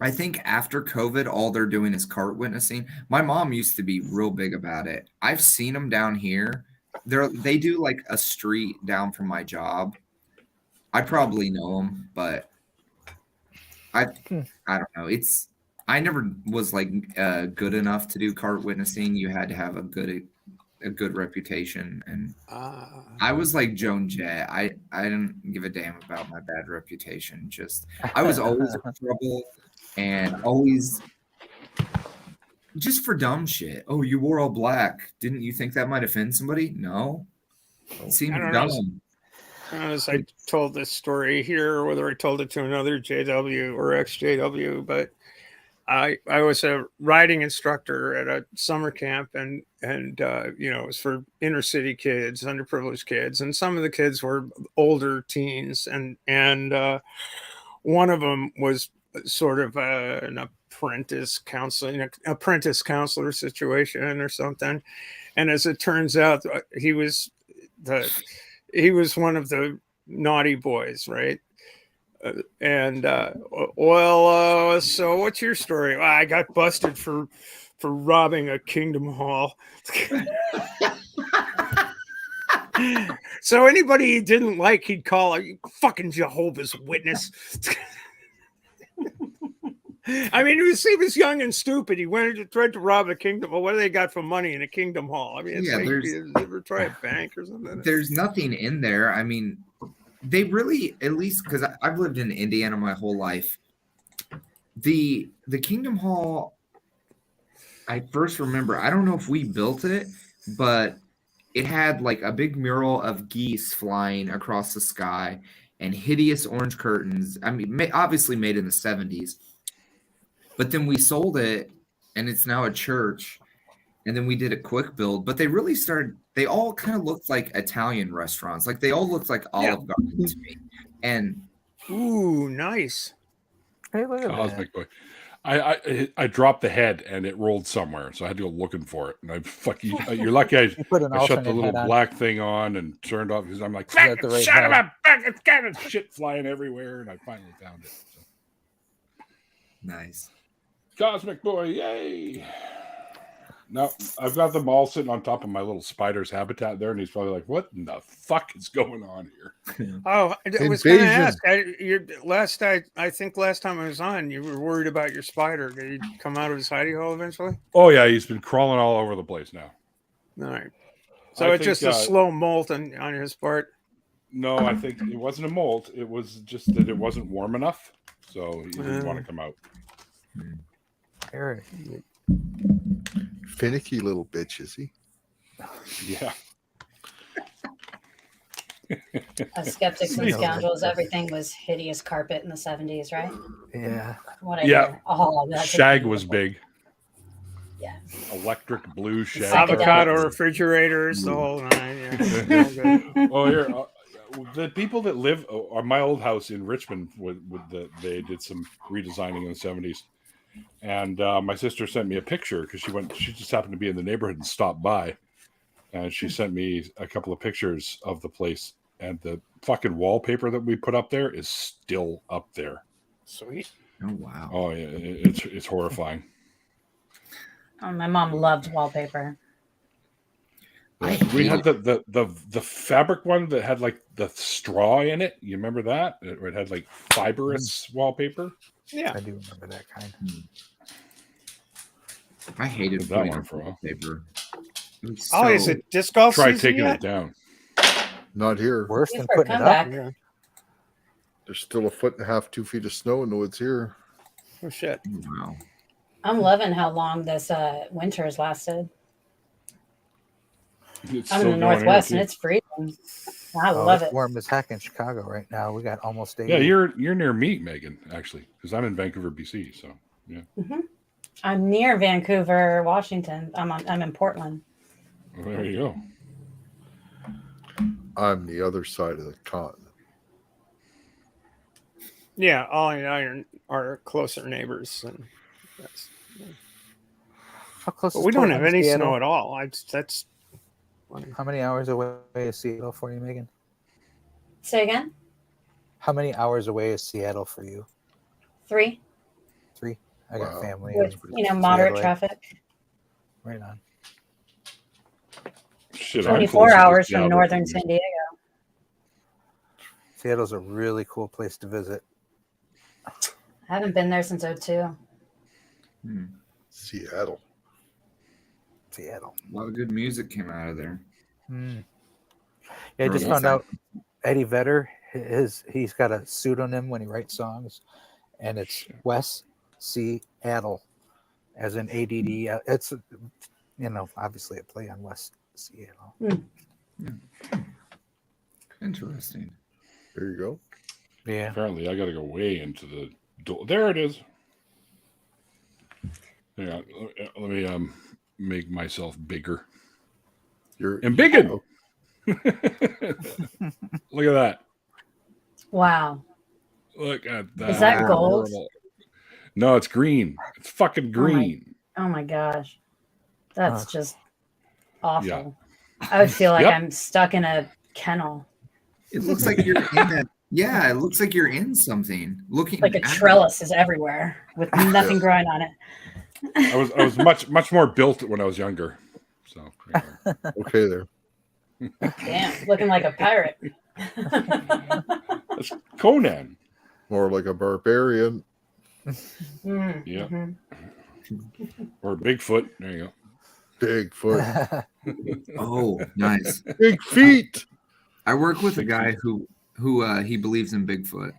I think after COVID, all they're doing is cart witnessing. My mom used to be real big about it. I've seen them down here. They do like a street down from my job. I probably know them, but I don't know. I never was like good enough to do cart witnessing. You had to have a good reputation, and I was like Joan Jett. I didn't give a damn about my bad reputation. Just I was always in trouble, and always just for dumb shit. Oh, you wore all black. Didn't you think that might offend somebody? No. It seemed dumb. As I told this story here, whether I told it to another JW or ex-JW, but I was a riding instructor at a summer camp, and it was for inner city kids, underprivileged kids, and some of the kids were older teens, and one of them was sort of an apprentice counselor situation or something, and as it turns out, he was one of the naughty boys, right? So what's your story? Well, I got busted for robbing a Kingdom Hall. So anybody he didn't like, he'd call a fucking Jehovah's Witness. I mean, he was young and stupid. He tried to rob a kingdom. Well, what do they got for money in a Kingdom Hall? I mean, it's like, you ever try a bank or something? There's nothing in there. I mean, they really, at least because I've lived in Indiana my whole life, the Kingdom Hall, I first remember, I don't know if we built it, but it had like a big mural of geese flying across the sky and hideous orange curtains. I mean, obviously made in the 70s. But then we sold it, and it's now a church. And then we did a quick build. But they really they all kind of looked like Italian restaurants. Like, they all looked like Olive Garden to me. And ooh, nice. Hey, look at Cosmic Boy. I dropped the head and it rolled somewhere, so I had to go looking for it. And you're lucky I put an shut the alternate little head on. black thing on and turned off because I'm like, that the right shut him head? up! It's got shit flying everywhere, and I finally found it. So. Nice. Cosmic boy, yay! Now I've got them all sitting on top of my little spider's habitat there, and he's probably like, "What in the fuck is going on here?" Oh, I was going to ask. I think last time I was on, you were worried about your spider. Did he come out of his hidey hole eventually? Oh yeah, he's been crawling all over the place now. All right. So it's just a slow molt on his part. No, I think it wasn't a molt. It was just that it wasn't warm enough, so he didn't want to come out. Eric. Finicky little bitch, is he? Yeah. Skeptics and Scoundrels, everything was hideous carpet in the 70s, right? Yeah. What I hear. Oh, that's Shag was big. Yeah. Electric blue shag. Avocado refrigerators, the whole nine. Yeah. Oh, here. The people that live on my old house in Richmond, they did some redesigning in the 70s. And my sister sent me a picture because she just happened to be in the neighborhood and stopped by. And she sent me a couple of pictures of the place. And the fucking wallpaper that we put up there is still up there. Sweet. Oh, wow. Oh, yeah. It's horrifying. Oh, my mom loved wallpaper. We had the fabric one that had like the straw in it. You remember that? It had like fibrous wallpaper. Yeah, I do remember that kind. I hated that putting one up for a while. wallpaper. Oh, is it disc golf Try season taking yet? it down. Not here. Worse Thanks than for putting it comeback. up. Yeah. There's still 1.5 2 feet of snow in the woods here. Oh shit. Wow. I'm loving how long this winter has lasted. I'm in the Northwest and it's freezing. I love it's it. warm as heck in Chicago right now. We got almost 80. Yeah, you're near me, Megan, actually, because I'm in Vancouver, BC. So yeah. Mm-hmm. I'm near Vancouver, Washington. I'm in Portland. Well, there you go. I'm the other side of the continent. Yeah, all and I are closer neighbors, and that's. How close? But is we don't Portland have to any Seattle? snow at all. That's. Funny. How many hours away is Seattle for you, Megan? Say again? How many hours away is Seattle for you? 3. 3. I got family. With, in moderate Seattle. traffic. Right on. Shit, 24 hours from northern San Diego. Seattle's a really cool place to visit. I haven't been there since 2002. Seattle. A lot of good music came out of there. Yeah, I just found out Eddie Vedder, he's got a pseudonym when he writes songs, and it's Wes Seattle, as in ADD. It's, obviously a play on West Seattle. Interesting. There you go. Yeah. Apparently, I got to go way into the door. There it is. Yeah, let me make myself bigger. You're embiggen. Look at that. Wow. Look at that. Is that gold? No, it's green. It's fucking green. Oh my gosh. That's just awful. Yeah. I would feel like I'm stuck in a kennel. It looks like you're in a, yeah, it looks like you're in something. Looking like a trellis is everywhere with nothing growing on it. I was much more built when I was younger. So okay there. Damn, looking like a pirate. That's Conan. More like a barbarian. Yeah. Or Bigfoot. There you go. Bigfoot. Oh, nice. Big feet. I work with a guy who he believes in Bigfoot.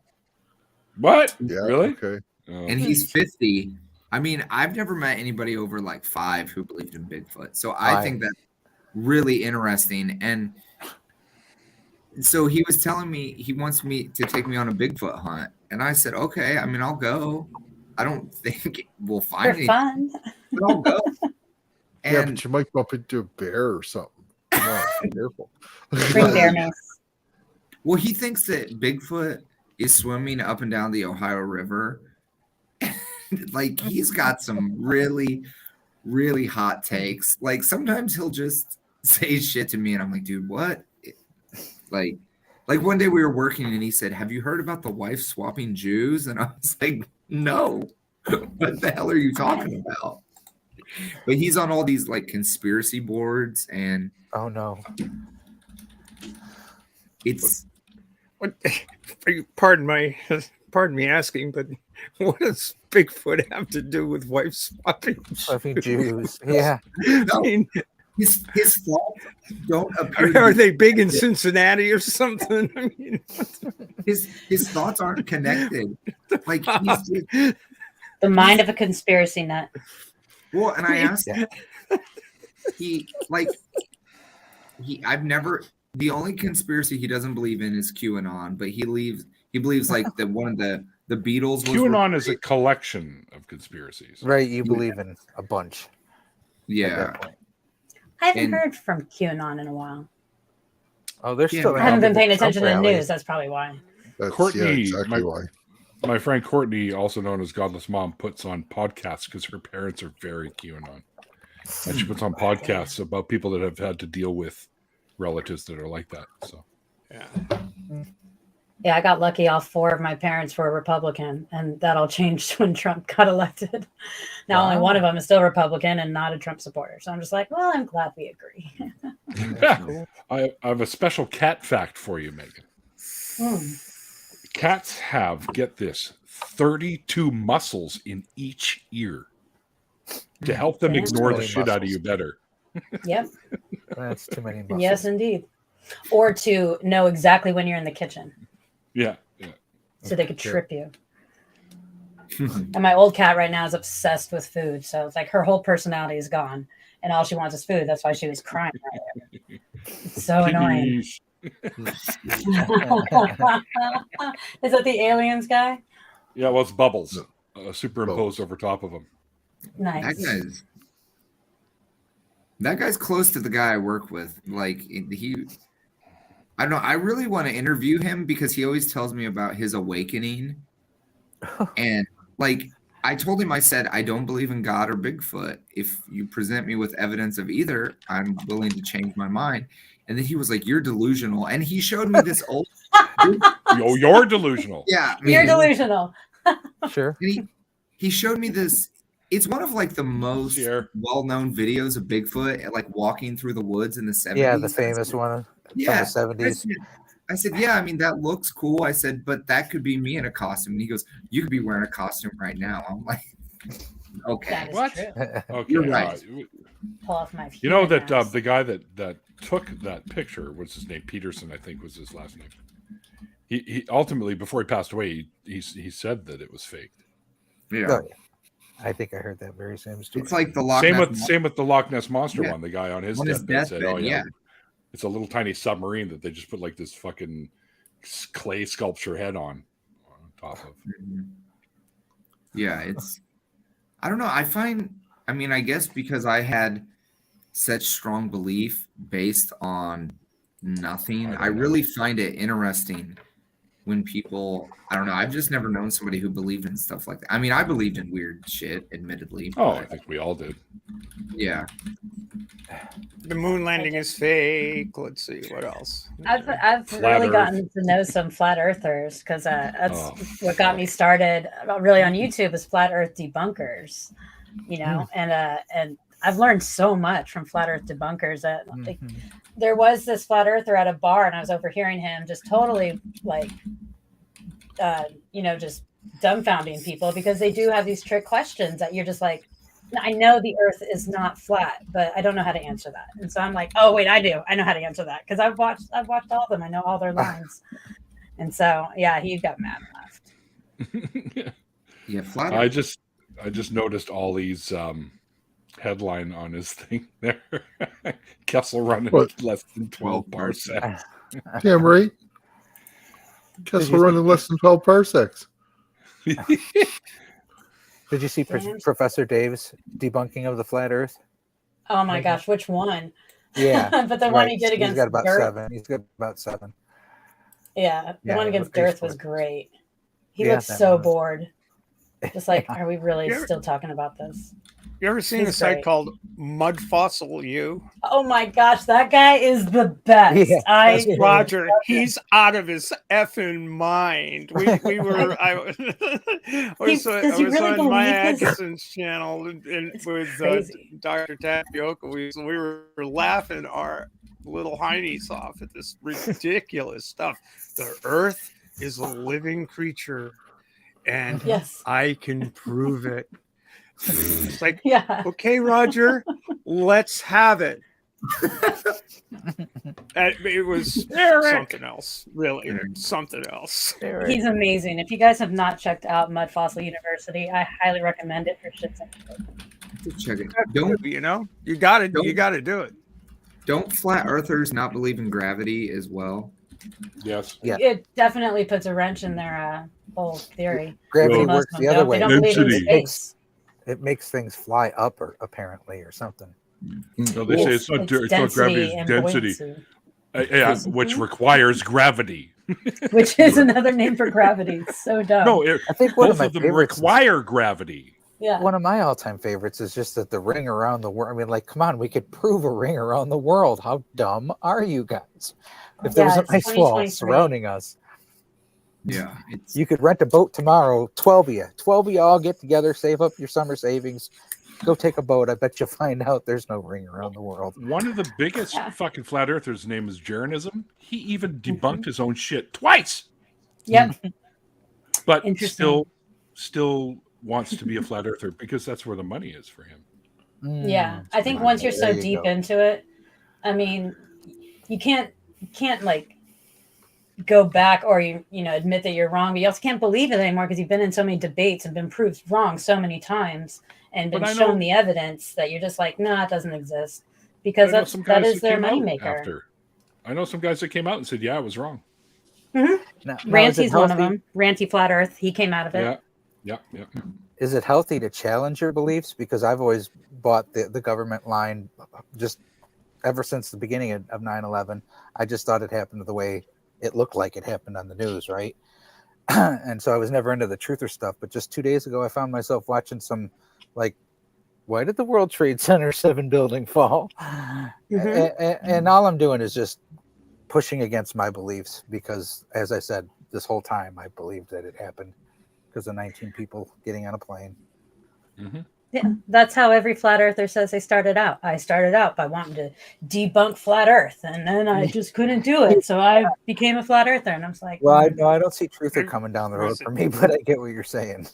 What? Yeah. Really? Okay. And he's 50. I mean, I've never met anybody over like 5 who believed in Bigfoot. So I think that's really interesting. And so he was telling me he wants me to take me on a Bigfoot hunt. And I said, okay, I mean, I'll go. I don't think we'll find anything, fun. but I'll go. And yeah, but you might bump into a bear or something. Come on, be careful. Bring bear mace. Well, he thinks that Bigfoot is swimming up and down the Ohio River. Like he's got some really, really hot takes. Like sometimes he'll just say shit to me, and I'm like, dude, what? Like one day we were working, and he said, "Have you heard about the wife swapping Jews?" And I was like, "No, what the hell are you talking about?" But he's on all these like conspiracy boards, and oh no, it's. What, pardon me asking, but what does Bigfoot have to do with wife swapping? Swapping Jews? Yeah. No, I mean, his thoughts don't appear. Are they big in Cincinnati or something? I mean, his thoughts aren't connected. Like he's just, The mind of a conspiracy nut. well, and I asked I've never. The only conspiracy he doesn't believe in is QAnon, but he believes like that one of the Beatles was QAnon is a collection of conspiracies. Right, you believe in a bunch. Yeah. I haven't heard from QAnon in a while. Oh, they're still. I haven't been paying Trump attention to the rallies. news. That's probably why. That's Courtney, exactly why. My friend Courtney, also known as Godless Mom, puts on podcasts because her parents are very QAnon. And she puts on podcasts about people that have had to deal with relatives that are like that. So, Yeah, I got lucky. All 4 of my parents were Republican, and that all changed when Trump got elected. Now only one of them is still Republican and not a Trump supporter. So I'm just like, well, I'm glad we agree. I have a special cat fact for you, Megan. Cats have, get this, 32 muscles in each ear to help them ignore the shit out of you better. Yep. That's too many muscles. Yes, indeed. Or to know exactly when you're in the kitchen. Yeah. So they could trip you. And my old cat right now is obsessed with food. So it's like her whole personality is gone. And all she wants is food. That's why she was crying earlier. It's so annoying. Is that the aliens guy? Yeah, well, it's Bubbles superimposed over top of them. Nice. That guy's close to the guy I work with. Like I don't know. I really want to interview him because he always tells me about his awakening. And like I told him, I said, I don't believe in God or Bigfoot. If you present me with evidence of either, I'm willing to change my mind. And then he was like, "You're delusional." And he showed me this old. You're delusional. Yeah, You're delusional. Sure. He showed me this. It's one of like the most well-known videos of Bigfoot, like walking through the woods in the 70s. Yeah, the famous one from the 70s. I said, yeah, I mean, that looks cool. I said, but that could be me in a costume. And he goes, you could be wearing a costume right now. I'm like, okay. What? True. Okay. You're right. Pull off my You know that the guy that took that picture, what's his name? Peterson, I think was his last name. He ultimately, before he passed away, he said that it was faked. Yeah. Oh, yeah. I think I heard that very same story. It's like the Loch Ness same with the Loch Ness Monster one. The guy on his deathbed said, "Oh yeah, it's a little tiny submarine that they just put like this fucking clay sculpture head on top of." Yeah, I don't know. I mean, I guess because I had such strong belief based on nothing, I really find it interesting when people, I don't know, I've just never known somebody who believed in stuff like that. I mean, I believed in weird shit, admittedly. Oh, I think we all did. Yeah. The moon landing is fake. Let's see what else. I've really gotten to know some flat earthers because that's what got me started really on YouTube is flat earth debunkers, you know, and I've learned so much from flat earth debunkers that like, there was this flat earther at a bar and I was overhearing him just totally like, you know, just dumbfounding people because they do have these trick questions that you're just like, I know the earth is not flat, but I don't know how to answer that. And so I'm like, oh wait, I do. I know how to answer that because I've watched all of them. I know all their lines. And so, yeah, he got mad and left. Yeah. Flat I just noticed all these, headline on his thing there. Kessel running less than 12 parsecs. Damn right. Kessel running less than 12 parsecs. Did you see Professor Dave's debunking of the flat Earth? Oh my gosh, which one? Yeah, but the one he did against he's got about Dirt. 7. He's got about 7. Yeah, the one against Dearth was great. He looked that so one. bored. Just like, are we really Yeah. still talking about this? You ever seen He's a site great. called Mud Fossil U? Oh my gosh, that guy is the best. Yeah, That's Roger. He's out of his effing mind. We were I was Does he on really Maya believe this? Atkinson's channel and It's with crazy. Dr. Tapioca. We were laughing our little heinies off at this ridiculous stuff. The Earth is a living creature, and Yes. I can prove it. It's like, Yeah. okay, Roger, let's have it. It was something else, really, something else. He's amazing. If you guys have not checked out Mud Fossil University, I highly recommend it for shits and giggles. Check it. Don't you got to do it. Don't flat earthers not believe in gravity as well? Yes. Yeah. It definitely puts a wrench in their whole theory. Gravity Most works of the them other don't. way. They don't believe in Density. space. It makes things fly up, or apparently, or something. No, they say it's not gravity, it's and density. buoyancy. Which requires gravity. Which is another name for gravity. So dumb. No, I think one both of my of them favorites. require gravity. Yeah. One of my all-time favorites is just that the ring around the world. I mean, like, come on, we could prove a ring around the world. How dumb are you guys? If there was an it's ice wall 2023. surrounding us, Yeah. you could rent a boat tomorrow. 12 of you. 12 of you all get together, save up your summer savings, go take a boat. I bet you'll find out there's no ring around the world. One of the biggest Yeah. fucking flat earthers' name is Jeranism. He even debunked his own shit twice, Yep. but Interesting. still wants to be a flat earther because that's where the money is for him. Yeah. I think once you're so There you deep go. into it, I mean, you can't like go back or you admit that you're wrong, but you also can't believe it anymore because you've been in so many debates and been proved wrong so many times and been But I shown know- the evidence that you're just like, no, it doesn't exist because I know some that guys is who their came out moneymaker. after. I know some guys that came out and said, "Yeah, I was wrong." Now, is it Ranty's one of healthy- them. Ranty Flat Earth. He came out of it. Yeah. Is it healthy to challenge your beliefs? Because I've always bought the government line just ever since the beginning of 9/11. I just thought it happened the way it looked like it happened on the news, right? And so I was never into the truther stuff. But just 2 days ago, I found myself watching some, like, why did the World Trade Center 7 building fall? And all I'm doing is just pushing against my beliefs because, as I said, this whole time I believed that it happened because of 19 people getting on a plane. Mm-hmm. Yeah, that's how every flat earther says they started out. I started out by wanting to debunk flat earth, and then I just couldn't do it, so I became a flat earther. And I'm just like, Well, I don't see truther coming down the road for me, but I get what you're saying.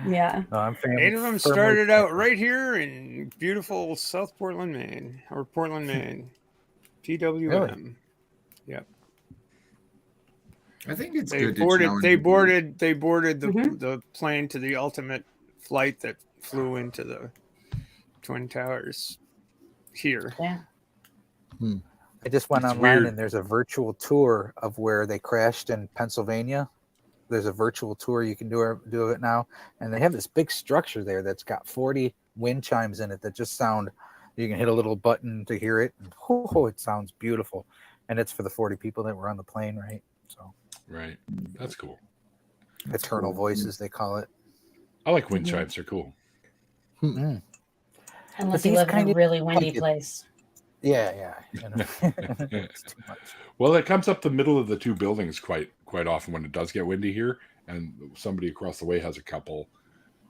yeah. No, I'm Eight of them started out right here in beautiful South Portland, Maine, or Portland, Maine. TWM. Really? Yep. I think it's They good to boarded. challenge They the boarded. They boarded the Mhm. the plane to the ultimate flight that flew into the Twin Towers here. Yeah. I just went It's online weird. and there's a virtual tour of where they crashed in Pennsylvania. There's a virtual tour you can do of it now, and they have this big structure there that's got 40 wind chimes in it that just sound. You can hit a little button to hear it. And, oh, it sounds beautiful, and it's for the 40 people that were on the plane, right? So Right. That's cool. eternal voices they call it. I like wind chimes. They're cool. Mm. Unless But you these live in kind a of really windy like it. place. Yeah. You know. It's too much. Well, it comes up the middle of the two buildings quite often when it does get windy here, and somebody across the way has a couple,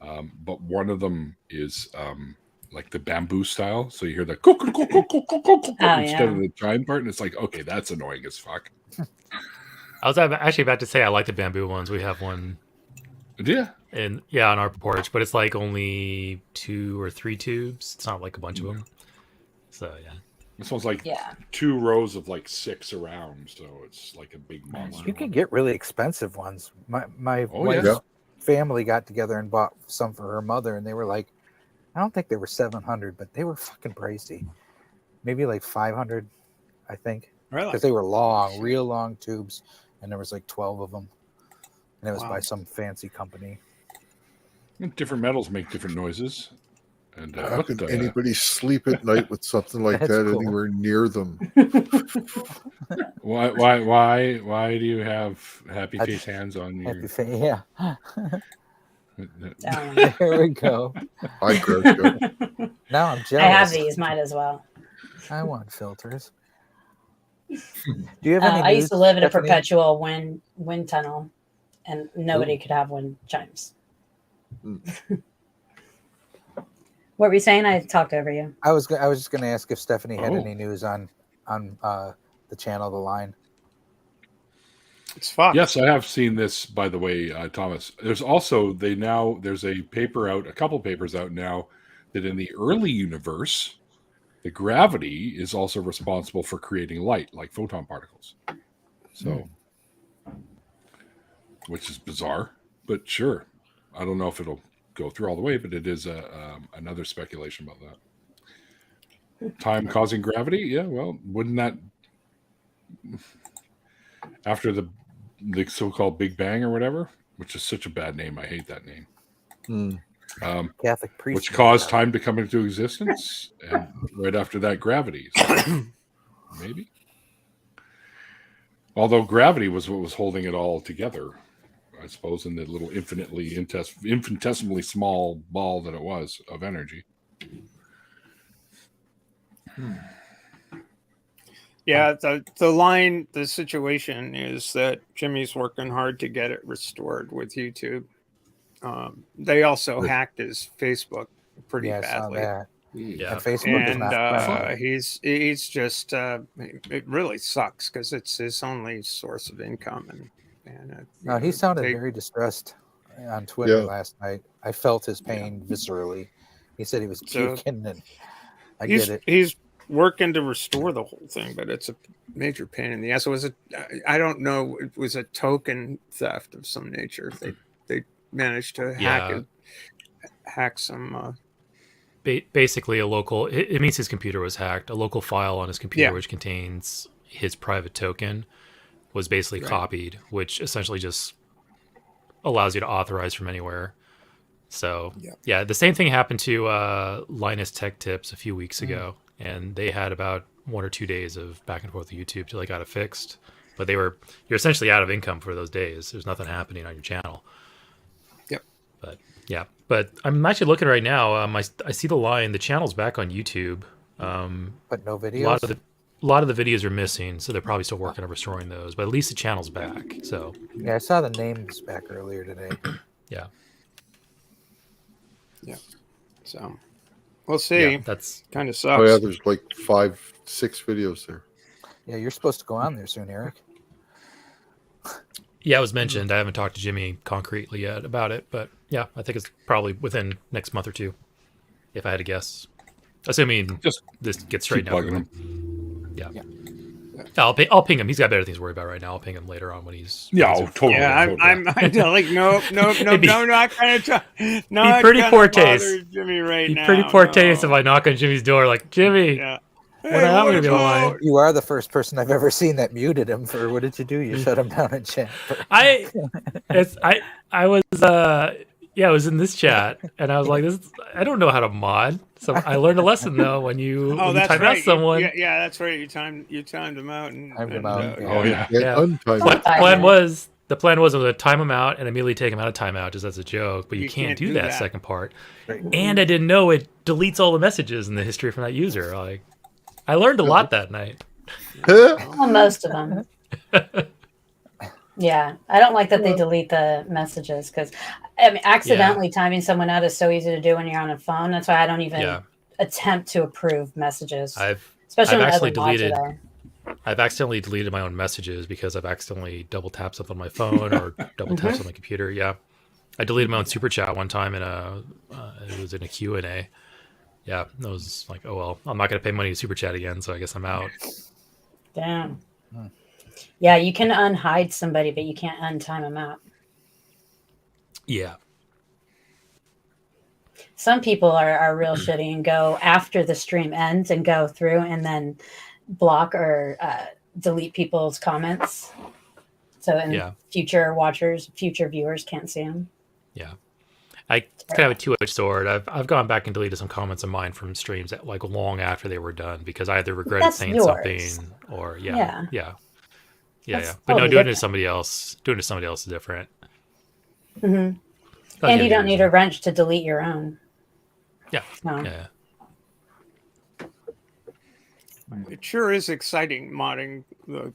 but one of them is like the bamboo style, so you hear the instead of the chime part, and it's like, okay, that's annoying as fuck. I was actually about to say I like the bamboo ones. We have one Yeah, on our porch, but it's like only 2 or 3 tubes. It's not like a bunch of them. So yeah. this one's like Yeah. 2 rows of like 6 around, so it's like a big monster. You can get really expensive ones. My Oh, wife's yeah. family got together and bought some for her mother, and they were like, I don't think they were 700, but they were fucking pricey. Maybe like 500, I think, Really? because they were long, real long tubes, and there was like 12 of them, and it was Wow. by some fancy company. Different metals make different noises, and How look could at anybody sleep at night with something like That's that cool. anywhere near them? why do you have happy I face just- hands on your? Happy yeah. There we go. Hi, Groucho. Now I'm jealous. I have these. Might as well. I want filters. Do you have any? I used to live in a Stephanie? perpetual wind tunnel, and nobody could have wind chimes. What were you saying? I talked over you. I was just going to ask if Stephanie had any news on the channel, The Line. It's Fox. Yes, I have seen this, by the way, Thomas. There's also there's a paper out, a couple papers out now, that in the early universe, the gravity is also responsible for creating light, like photon particles. So, which is bizarre, but sure. I don't know if it'll go through all the way, but it is another speculation about that. Time causing gravity? Yeah, well, wouldn't that, after the so-called Big Bang or whatever, which is such a bad name. I hate that name. Catholic priest, which caused time to come into existence, and right after that, gravity. So, maybe. Although gravity was what was holding it all together, I suppose, in the little infinitesimally small ball that it was of energy. Yeah, the situation is that Jimmy's working hard to get it restored with YouTube. They also hacked his Facebook pretty badly. Yeah, and Facebook is not he's just it really sucks because it's his only source of income, and no, he sounded very distressed on Twitter last night. I felt his pain viscerally. He said he was puking, and I get it. He's working to restore the whole thing, but it's a major pain in the ass. It was I don't know. It was a token theft of some nature. They managed to hack some. Basically, a local. It means his computer was hacked. A local file on his computer, which contains his private token, was basically copied, which essentially just allows you to authorize from anywhere. So the same thing happened to Linus Tech Tips a few weeks ago, and they had about 1 or 2 days of back and forth with YouTube till they got it fixed. But you're essentially out of income for those days. There's nothing happening on your channel. But I'm actually looking right now. I see The Line. The channel's back on YouTube. But no videos. A lot of the videos are missing, so they're probably still working on restoring those. But at least the channel's back. So I saw the names back earlier today. Yeah. So we'll see. Yeah, that's kind of sucks. Oh yeah, there's like 5-6 videos there. Yeah, you're supposed to go on there soon, Eric. Yeah, it was mentioned. I haven't talked to Jimmy concretely yet about it, but yeah, I think it's probably within next month or two, if I had to guess. Assuming just this gets straightened out. Yeah. I'll ping him. He's got better things to worry about right now. I'll ping him later on when he's totally. Yeah, I'm like no, not gonna try. No, be pretty poor taste. Jimmy right now. Pretty poor taste if I knock on Jimmy's door like Jimmy. Yeah. What happened to be online? You are the first person I've ever seen that muted him for. What did you do? You shut him down in chat. I was in this chat and I was like, I don't know how to mod. So I learned a lesson though when you time out someone. Yeah, that's right. You timed them out. The plan was to time them out and immediately take them out of timeout just as a joke, but you can't do that second part. Right. And I didn't know it deletes all the messages in the history from that user. Like, I learned a lot that night. Well, most of them. Yeah, I don't like that they delete the messages because accidentally timing someone out is so easy to do when you're on a phone. That's why I don't even attempt to approve messages. I've accidentally deleted my own messages because I've accidentally double tapped something on my phone or double tapped on my computer. Yeah, I deleted my own super chat one time it was in a Q&A. Yeah, I was like, oh well, I'm not going to pay money to super chat again, so I guess I'm out. Damn. Yeah, you can unhide somebody, but you can't untime them out. Yeah. Some people are real shitty and go after the stream ends and go through and then block or delete people's comments. So future watchers, future viewers can't see them. Yeah. I kind of have a two-edged sword. I've gone back and deleted some comments of mine from streams that like long after they were done because I either regretted saying something or yeah. But no, doing it to somebody else is different. Mm-hmm. And you don't need a wrench to delete your own. Yeah. So. Yeah. It sure is exciting modding the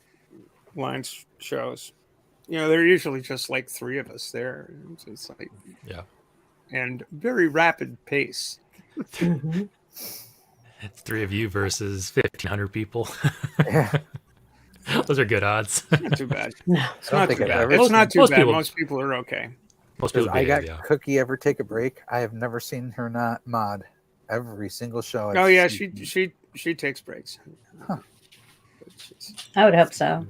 Lance shows. You know, they're usually just like 3 of us there. It's like, yeah, and very rapid pace. Mm-hmm. It's 3 of you versus 1,500 people. Yeah. Those are good odds. Not too bad. No. It's not too bad. Most- It's not too most bad. people- Most people are okay. Most Does people I behave, got yeah. Cookie ever take a break? I have never seen her not mod every single show. Oh yeah, I've seen. she takes breaks. Huh. I would hope so.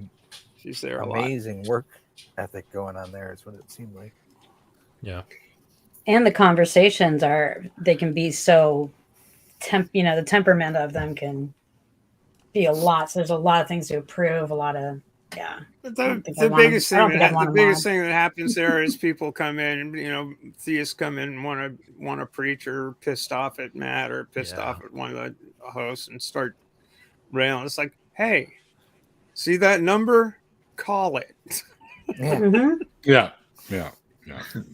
She's there a lot. Amazing work ethic going on there is what it seemed like. Yeah. And the conversations they can be so the temperament of them can be a lot. So there's a lot of things to approve, a lot of The biggest thing that happens there is people come in, theists come in and want to preach or pissed off at Matt or pissed off at one of the hosts and start railing. It's like, hey, see that number? Call it. Yeah. Mm-hmm. Yeah.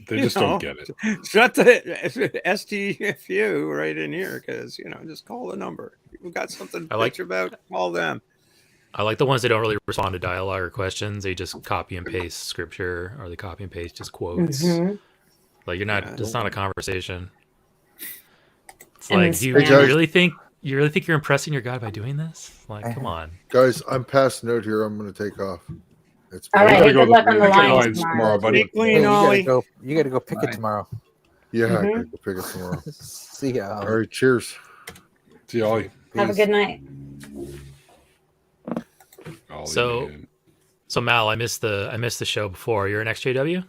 They just don't get it. Shut the STFU right in here because just call the number. You've got something to bitch about, call them. I like the ones that don't really respond to dialogue or questions. They just copy and paste scripture, or they copy and paste just quotes. Mm-hmm. Like it's not a conversation. It's And like, do you really think you're impressing your God by doing this? Like, come on, guys. I'm passing out here. I'm going to take off. It's All right. Gotta go Good luck on the to lines tomorrow, tomorrow. buddy. Stay clean, Hey, Ollie. you got to go pick it tomorrow. Yeah, I Mhm. gotta go pick it tomorrow. See ya. All right, cheers. See you, Ollie. Have a good night. Ollie, So- man. So Mal, I missed the show before. You're an XJW?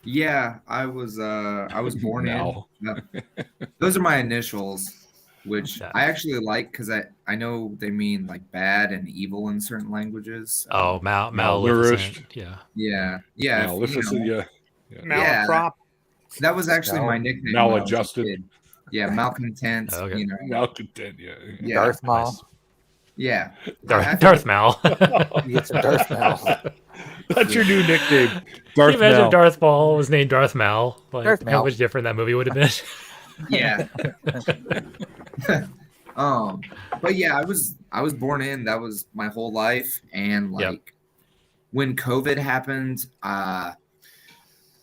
Yeah, I was born Mal. in. Those are my initials, which Yeah. I actually like because I know they mean like bad and evil in certain languages. Oh, Mal Malnourished. Yeah. Yeah. Maleficent, yeah. Malaprop. That was actually my nickname. when I was a Maladjusted. kid. Yeah, malcontent. Okay. Malcontent, yeah. Yeah. Darth Maul. Nice. Yeah. Darth Mal. You get some Darth Maul. That's your new nickname. Can Darth you imagine Mal. if Darth Maul was named Darth Mal? Like, Darth how Mal. much different that movie would have been. Yeah. But yeah, I was born in. That was my whole life, and like when COVID happened, I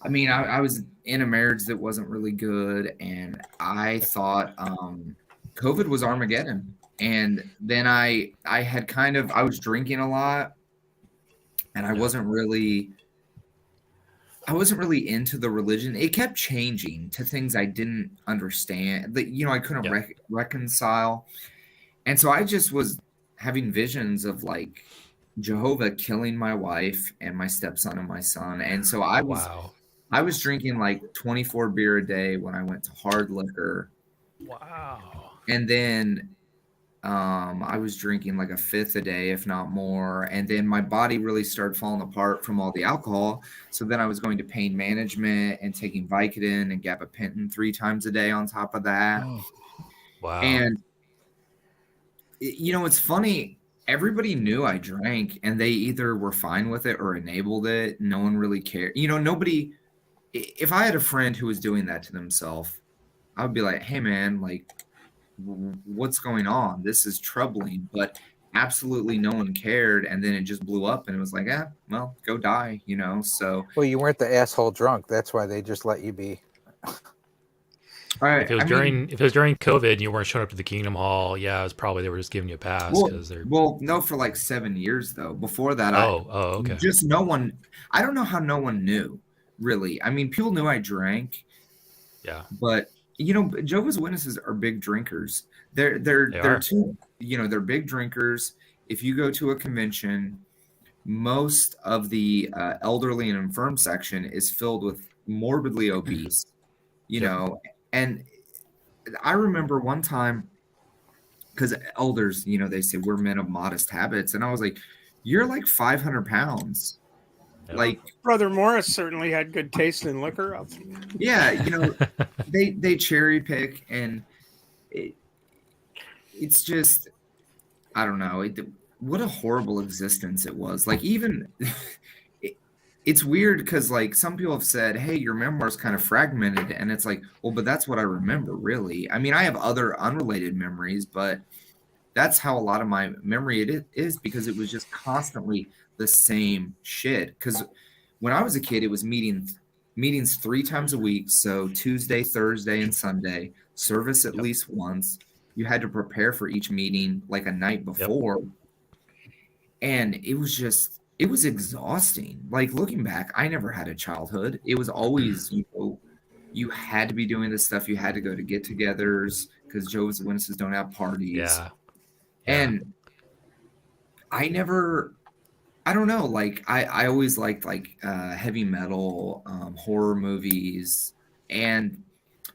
was in a marriage that wasn't really good, and I thought COVID was Armageddon. And then I was drinking a lot, and I wasn't really into the religion. It kept changing to things I didn't understand, that I couldn't reconcile. And so I just was having visions of like Jehovah killing my wife and my stepson and my son. And so I was drinking like 24 beer a day when I went to hard liquor. Wow. And then I was drinking like a fifth a day, if not more. And then my body really started falling apart from all the alcohol. So then I was going to pain management and taking Vicodin and gabapentin 3 times a day on top of that. Oh. Wow. And, it's funny. Everybody knew I drank, and they either were fine with it or enabled it. No one really cared. Nobody. If I had a friend who was doing that to themselves, I would be like, hey, man, like, what's going on? This is troubling. But absolutely no one cared, and then it just blew up, and it was like, well, go die, so. Well, you weren't the asshole drunk. That's why they just let you be. If it was during COVID and you weren't showing up to the Kingdom Hall, it was probably they were just giving you a pass because they're. Well, no, for like 7 years though. Before that, okay. Just no one. I don't know how no one knew, really. I mean, people knew I drank. Yeah. But Jehovah's Witnesses are big drinkers. They're too. They're big drinkers. If you go to a convention, most of the elderly and infirm section is filled with morbidly obese. And I remember one time, because elders, they say we're men of modest habits. And I was like, you're like 500 pounds. Yeah. Like Brother Morris certainly had good taste in liquor. Yeah. They cherry pick, and it's just, I don't know. What a horrible existence it was. Like even it's weird because like some people have said, hey, your memoir's kind of fragmented, and it's like, well, but that's what I remember, really. I mean, I have other unrelated memories, but that's how a lot of my memory it is, because it was just constantly the same shit. Because when I was a kid, it was meetings 3 times a week, so Tuesday, Thursday, and Sunday, service at least once. You had to prepare for each meeting like a night before, and it was exhausting. Like looking back, I never had a childhood. It was always, you had to be doing this stuff. You had to go to get-togethers because Jehovah's Witnesses don't have parties. Yeah. And I don't know, like I always liked like heavy metal, horror movies, and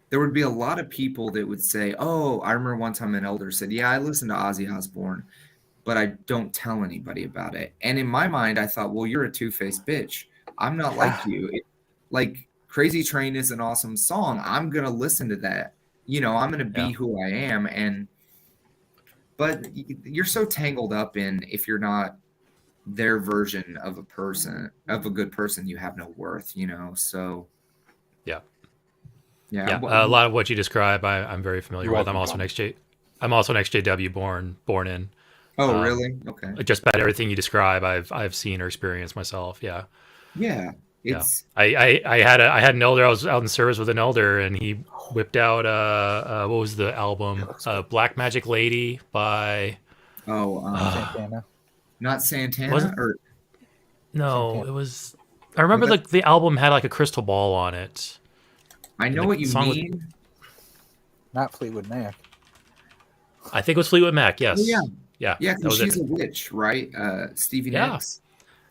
there would be a lot of people that would say, oh, I remember one time an elder said, yeah, I listened to Ozzy Osbourne, but I don't tell anybody about it. And in my mind, I thought, well, you're a two-faced bitch. I'm not like you. Like Crazy Train is an awesome song. I'm going to listen to that. I'm going to be who I am. But you're so tangled up in, if you're not their version of a good person, you have no worth, so. Yeah. A lot of what you describe, I'm very familiar with. I'm also an XJW born in. Oh, really? Okay. Just about everything you describe, I've seen or experienced myself. Yeah. Yeah. I had an elder. I was out in service with an elder, and he whipped out what was the album? Black Magic Lady by Santana. Not Santana or no, Santana. It was. I remember the album had like a crystal ball on it. I know what you mean. Not Fleetwood Mac. I think it was Fleetwood Mac. Yes. Oh, yeah. Yeah. Because she's a witch, right? Stevie Nicks.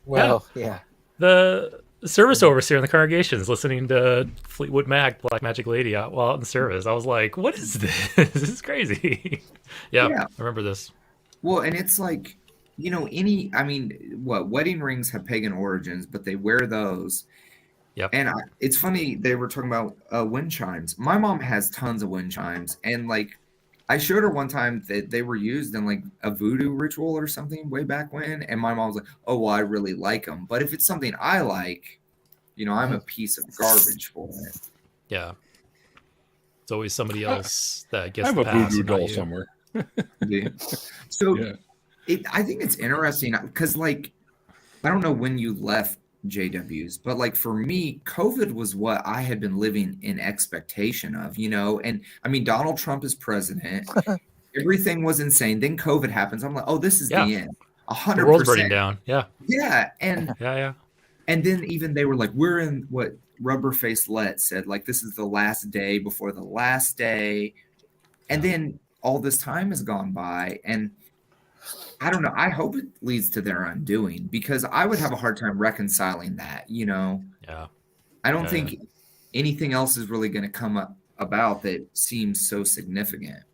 Well, yeah. The service overseer in the congregation is listening to Fleetwood Mac, Black Magic Lady while out in service. I was like, what is this? This is crazy. Yeah, I remember this. Well, and it's like, wedding rings have pagan origins, but they wear those. Yep. And it's funny, they were talking about wind chimes. My mom has tons of wind chimes, and like I showed her one time that they were used in like a voodoo ritual or something way back when, and my mom was like, "Oh, well, I really like them, but if it's something I like, I'm a piece of garbage for it." Yeah, it's always somebody else that gets. I have the a pass, voodoo doll you. somewhere. So, I think it's interesting because, like, I don't know when you left JWs, but like for me, COVID was what I had been living in expectation of, and I mean, Donald Trump is president. Everything was insane. Then COVID happens. I'm like, oh, this is the end. 100%. The world's burning down. Yeah. Yeah. And yeah. And then even they were like, we're in what Rubberface Let said, like, this is the last day before the last day. And then all this time has gone by, and I don't know. I hope it leads to their undoing, because I would have a hard time reconciling that, Yeah. I don't think anything else is really going to come up about that seems so significant.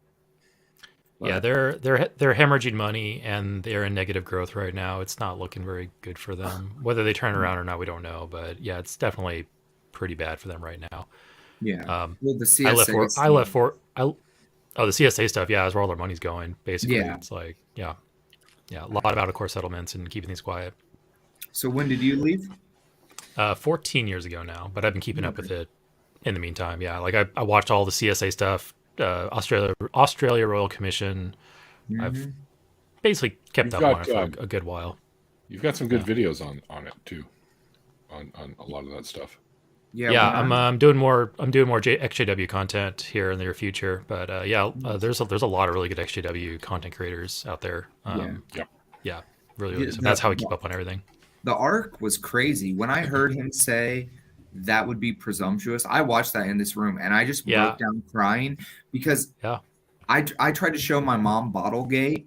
But, yeah, they're hemorrhaging money, and they're in negative growth right now. It's not looking very good for them. Whether they turn around or not, we don't know. But yeah, it's definitely pretty bad for them right now. Yeah. Well, the CSA the CSA stuff. Yeah, is where all their money's going. Basically, it's like a lot of out-of-court settlements and keeping things quiet. So when did you leave? 14 years ago now, but I've been keeping up with it in the meantime. Yeah, like I watched all the CSA stuff, Australia Royal Commission. Mm-hmm. I've basically kept up on it for a good while. You've got some good videos on it too, on a lot of that stuff. Yeah, I'm doing more XJW content here in the near future, but there's a lot of really good XJW content creators out there. Really. So that's how we keep up on everything. The arc was crazy. When I heard him say that would be presumptuous, I watched that in this room and I just broke down crying, because I tried to show my mom Bottlegate,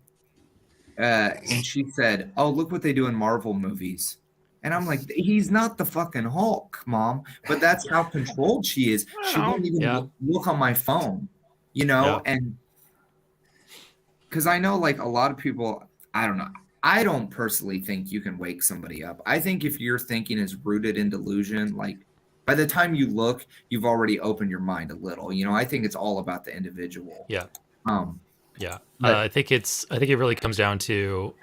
and she said, "Oh, look what they do in Marvel movies." And I'm like, he's not the fucking Hulk, Mom. But that's how controlled she is. She won't even look on my phone, and because I know, like, a lot of people, I don't know. I don't personally think you can wake somebody up. I think if your thinking is rooted in delusion, like, by the time you look, you've already opened your mind a little. I think it's all about the individual. Yeah. I think it really comes down to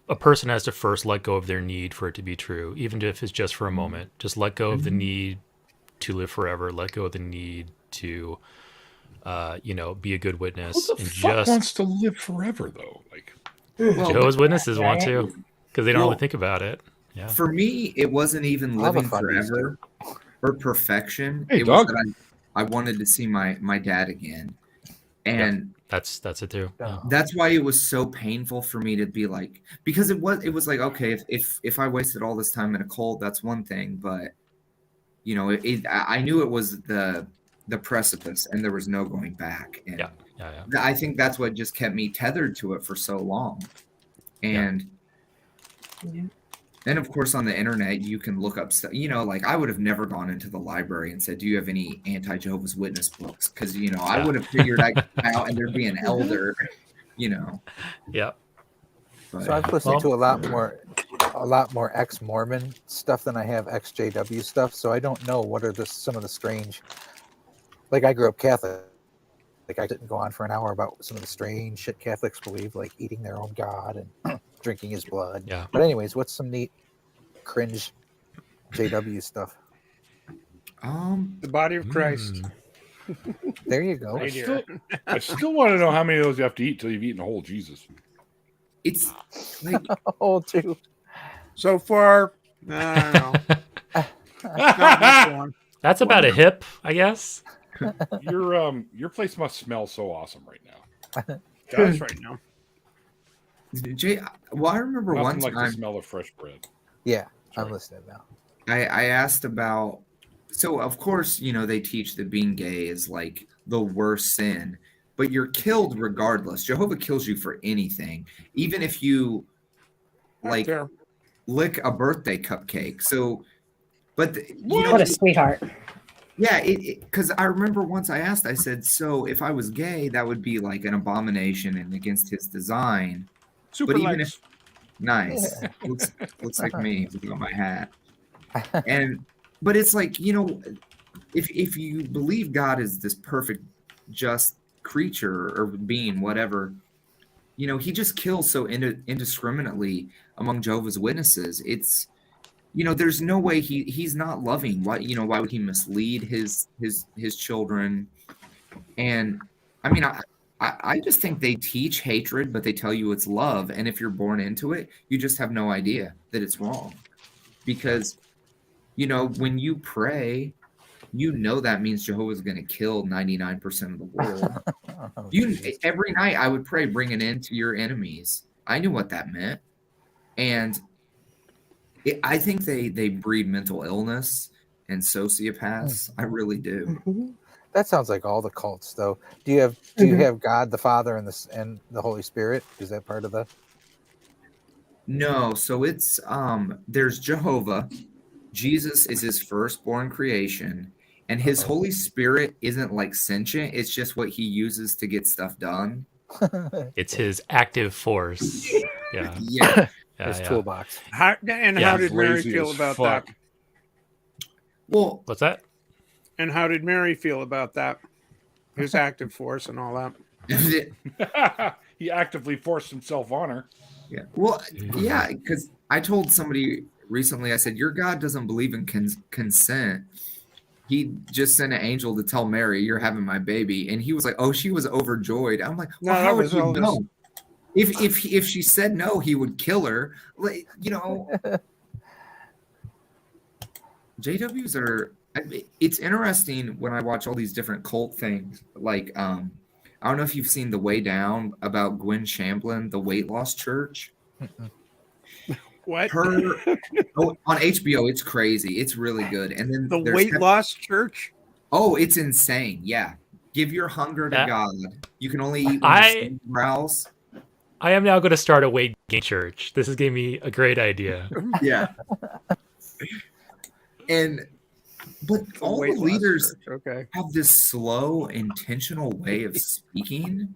a person has to first let go of their need for it to be true, even if it's just for a moment. Just let go of the need to live forever. Let go of the need to, be a good witness. Who the fuck wants to live forever, though? Like, Jehovah's Witnesses want to, because they don't really think about it. Yeah. For me, it wasn't even living forever or perfection. Hey, it dog. was that I wanted to see my dad again, and that's it too. that's why it was so painful for me to be like, because it was like, okay, if I wasted all this time in a cult, that's one thing, but I knew it was the precipice and there was no going back. And I think that's what just kept me tethered to it for so long. And then, of course, on the internet, you can look up stuff, like I would have never gone into the library and said, do you have any anti-Jehovah's Witness books? Because, I would have figured out and there'd be an elder, Yeah. But, so I've listened to a lot more ex-Mormon stuff than I have ex-JW stuff. So I don't know what are some of the strange, like I grew up Catholic. Like I didn't go on for an hour about some of the strange shit Catholics believe, like eating their own God and drinking his blood. Yeah. But anyways, what's some neat cringe JW stuff? The body of Christ. There you go. I still want to know how many of those you have to eat till you've eaten a whole Jesus. It's like too. So far, I don't know. That's about a hip, I guess. Your place must smell so awesome right now. It does right now. Jay, I remember Nothing one like time. the smell of fresh bread. Yeah, I'm listening now. I asked about, so of course, they teach that being gay is like the worst sin, but you're killed regardless. Jehovah kills you for anything, even if you lick a birthday cupcake. So, but what a sweetheart. Yeah, because I remember once I asked, I said, so if I was gay, that would be like an abomination and against his design. Super but even likes. if nice, looks like me without my hat. But it's like, if you believe God is this perfect, just creature or being, whatever, he just kills so indiscriminately among Jehovah's Witnesses. It's, there's no way he's not loving. Why would he mislead his children? And I mean, I just think they teach hatred, but they tell you it's love. And if you're born into it, you just have no idea that it's wrong. Because, when you pray, that means Jehovah's going to kill 99% of the world. Every night I would pray, bring an end to your enemies. I knew what that meant. And I think they breed mental illness and sociopaths. I really do. That sounds like all the cults, though. Do you have God the Father and the Holy Spirit? Is that part of the? No. So it's there's Jehovah. Jesus is his firstborn creation, and his Holy Spirit isn't like sentient. It's just what he uses to get stuff done. It's his active force. Yeah. Yeah. His toolbox. How did Mary feel about that? Well, what's that? And how did Mary feel about that? His active force and all that. He actively forced himself on her. Yeah. Well, yeah, because I told somebody recently, I said, your God doesn't believe in consent. He just sent an angel to tell Mary, you're having my baby. And he was like, oh, she was overjoyed. I'm like, well, how would you know? If she said no, he would kill her. Like, JWs are. It's interesting when I watch all these different cult things. Like, I don't know if you've seen The Way Down about Gwen Shamblin, the weight loss church. What? On HBO, it's crazy. It's really good. And then the weight loss church. Oh, it's insane. Yeah, give your hunger to God. You can only eat when you browse. I am now going to start a weight gain church. This is giving me a great idea. Yeah. But all the leaders have this slow, intentional way of speaking.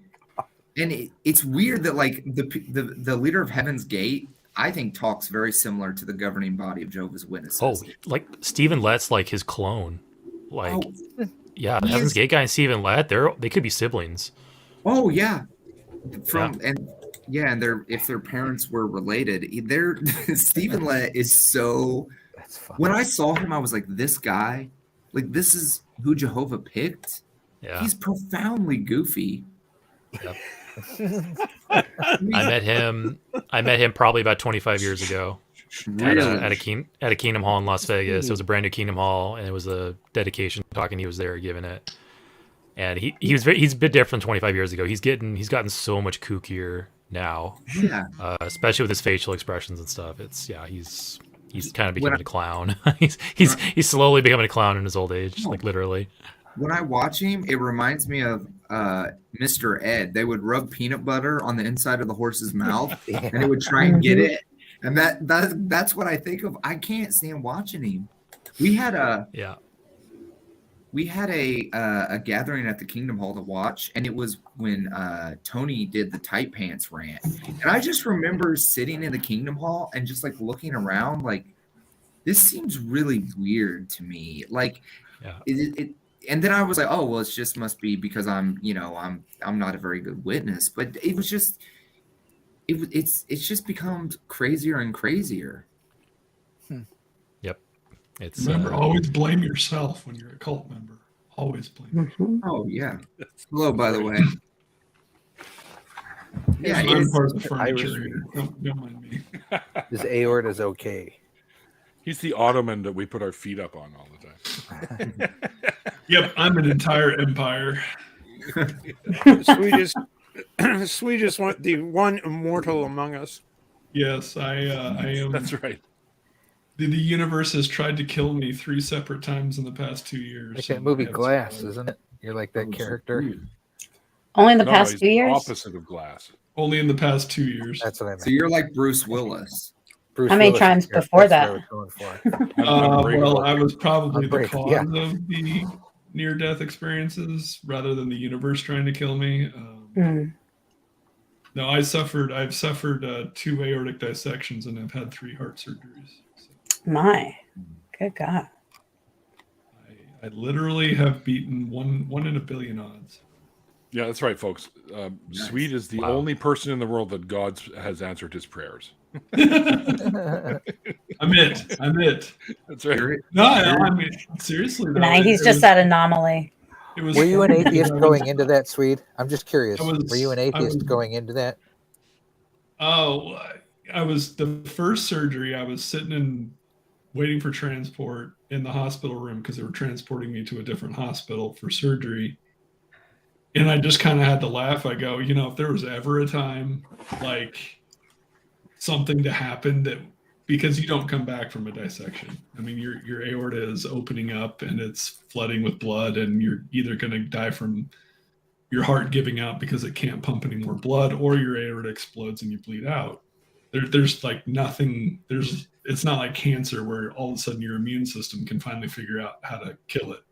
And it's weird that like the leader of Heaven's Gate, I think, talks very similar to the governing body of Jehovah's Witnesses. Oh, like Stephen Lett's like his clone. Like, yeah, the Heaven's Gate guy and Stephen Lett, they could be siblings. Oh yeah. Yeah, and if their parents were related, Stephen Lett is so. That's fun. When I saw him, I was like, this guy, like this is who Jehovah picked. Yeah. He's profoundly goofy. Yep. I met him probably about 25 years ago Really? at a Kingdom Hall in Las Vegas. It was a brand new Kingdom Hall, and it was a dedication talk, and he was there giving it. And he's a bit different 25 years ago. He's gotten so much kookier now. Yeah. Especially with his facial expressions and stuff. He's kind of becoming a clown. he's slowly becoming a clown in his old age, like literally. When I watch him, it reminds me of Mr. Ed. They would rub peanut butter on the inside of the horse's mouth, and it would try and get it. And that's what I think of. I can't stand watching him. We had a gathering at the Kingdom Hall to watch, and it was when Tony did the tight pants rant. And I just remember sitting in the Kingdom Hall and just like looking around, like this seems really weird to me. Like, it and then I was like, oh well, it just must be because I'm not a very good witness. But it was just it's just become crazier and crazier. Yep. It's remember, always blame yourself when you're a cult member. Always blame yourself. Oh yeah. Hello, by the way. Yeah, I'm part of the furniture. Don't mind me. His aorta is okay. He's the ottoman that we put our feet up on all the time. Yep, I'm an entire empire. Sweetest one, the one immortal among us. Yes, I am. That's right. The universe has tried to kill me 3 separate times in the past 2 years. Like that movie Glass, isn't it? You're like that character. Only in the past 2 years? Opposite of Glass. Only in the past 2 years. That's what I meant. So you're like Bruce Willis. How many times before that? Well, I was probably the cause of the near-death experiences rather than the universe trying to kill me. No, I've suffered 2 aortic dissections and I've had 3 heart surgeries. So. My, good God. I literally have beaten one in a billion odds. Yeah, that's right, folks. Nice. Sweet is the only person in the world that God has answered his prayers. I'm it. That's right. No, I mean, seriously. Though, nah, he's just that anomaly. Were you an atheist going into that, Swede? I'm just curious. Were you an atheist going into that? Oh, I was the first surgery. I was sitting and waiting for transport in the hospital room because they were transporting me to a different hospital for surgery. And I just kind of had to laugh. I go, if there was ever a time like something to happen that, because you don't come back from a dissection. I mean, your aorta is opening up and it's flooding with blood, and you're either going to die from your heart giving out because it can't pump any more blood, or your aorta explodes and you bleed out. There's like nothing. It's not like cancer where all of a sudden your immune system can finally figure out how to kill it.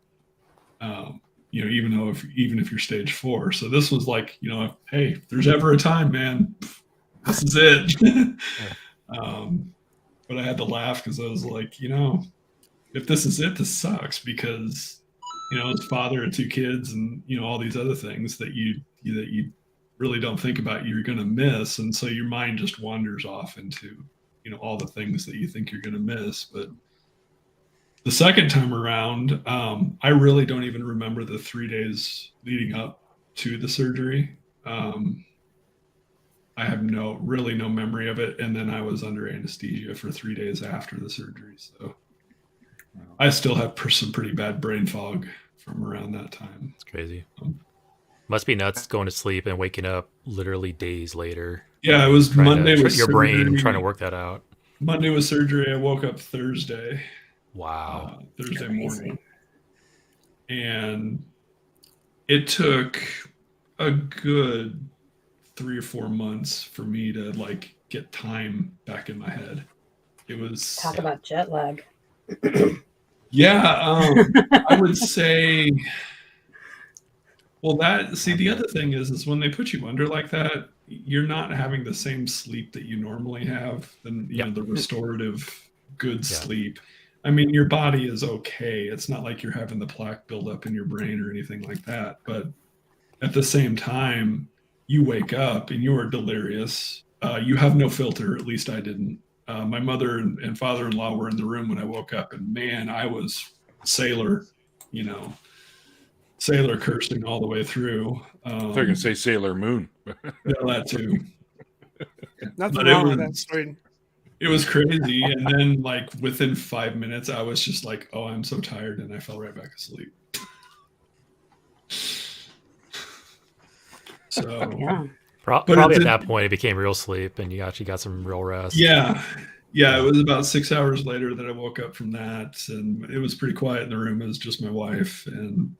Even if you're stage 4. So this was like, hey, if there's ever a time, man, this is it. But I had to laugh because I was like, if this is it, this sucks, because, as father of 2 kids and, all these other things that you really don't think about, you're going to miss. And so your mind just wanders off into, all the things that you think you're going to miss. But the second time around, I really don't even remember the 3 days leading up to the surgery. I have no memory of it. And then I was under anesthesia for 3 days after the surgery. So I still have some pretty bad brain fog from around that time. It's crazy. Must be nuts going to sleep and waking up literally days later. Yeah, it was Monday. Your brain trying to work that out. Monday was surgery. I woke up Thursday. Wow. Thursday morning. And it took a good 3 or 4 months for me to get time back in my head. It was talk about jet lag. Yeah, I would say. Well, the other thing is when they put you under like that, you're not having the same sleep that you normally have, and the restorative good sleep. I mean, your body is okay. It's not like you're having the plaque build up in your brain or anything like that. But at the same time, you wake up and you are delirious. You have no filter. At least I didn't. My mother and father-in-law were in the room when I woke up, and man, I was sailor cursing all the way through. I thought you can say Sailor Moon. Yeah, that too. Nothing wrong with that, Sweden. It was crazy. And then like within 5 minutes, I was just like, oh, I'm so tired. And I fell right back asleep. So Yeah. Probably at that point, it became real sleep and you actually got some real rest. Yeah. Yeah. It was about 6 hours later that I woke up from that. And it was pretty quiet in the room. It was just my wife. And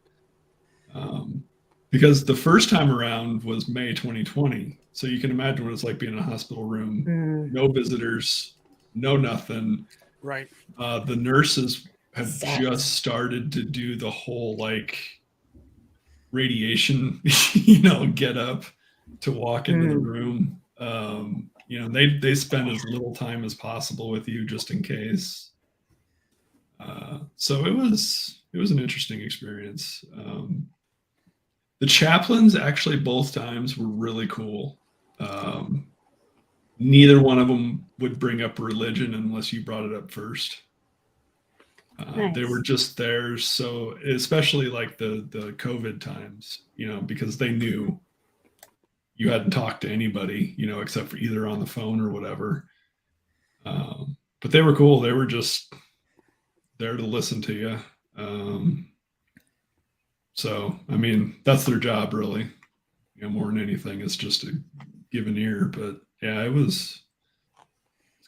because the first time around was May 2020. So you can imagine what it's like being in a hospital room, no visitors, no nothing. Right. The nurses had just started to do the whole like radiation, get up to walk into the room. They spend as little time as possible with you just in case. So it was an interesting experience. The chaplains actually both times were really cool. Neither one of them would bring up religion unless you brought it up first. Nice. They were just there. So especially like the COVID times, because they knew you hadn't talked to anybody, except for either on the phone or whatever. But they were cool. They were just there to listen to you. So, I mean, that's their job really, more than anything. It's just to give an ear, but yeah, it's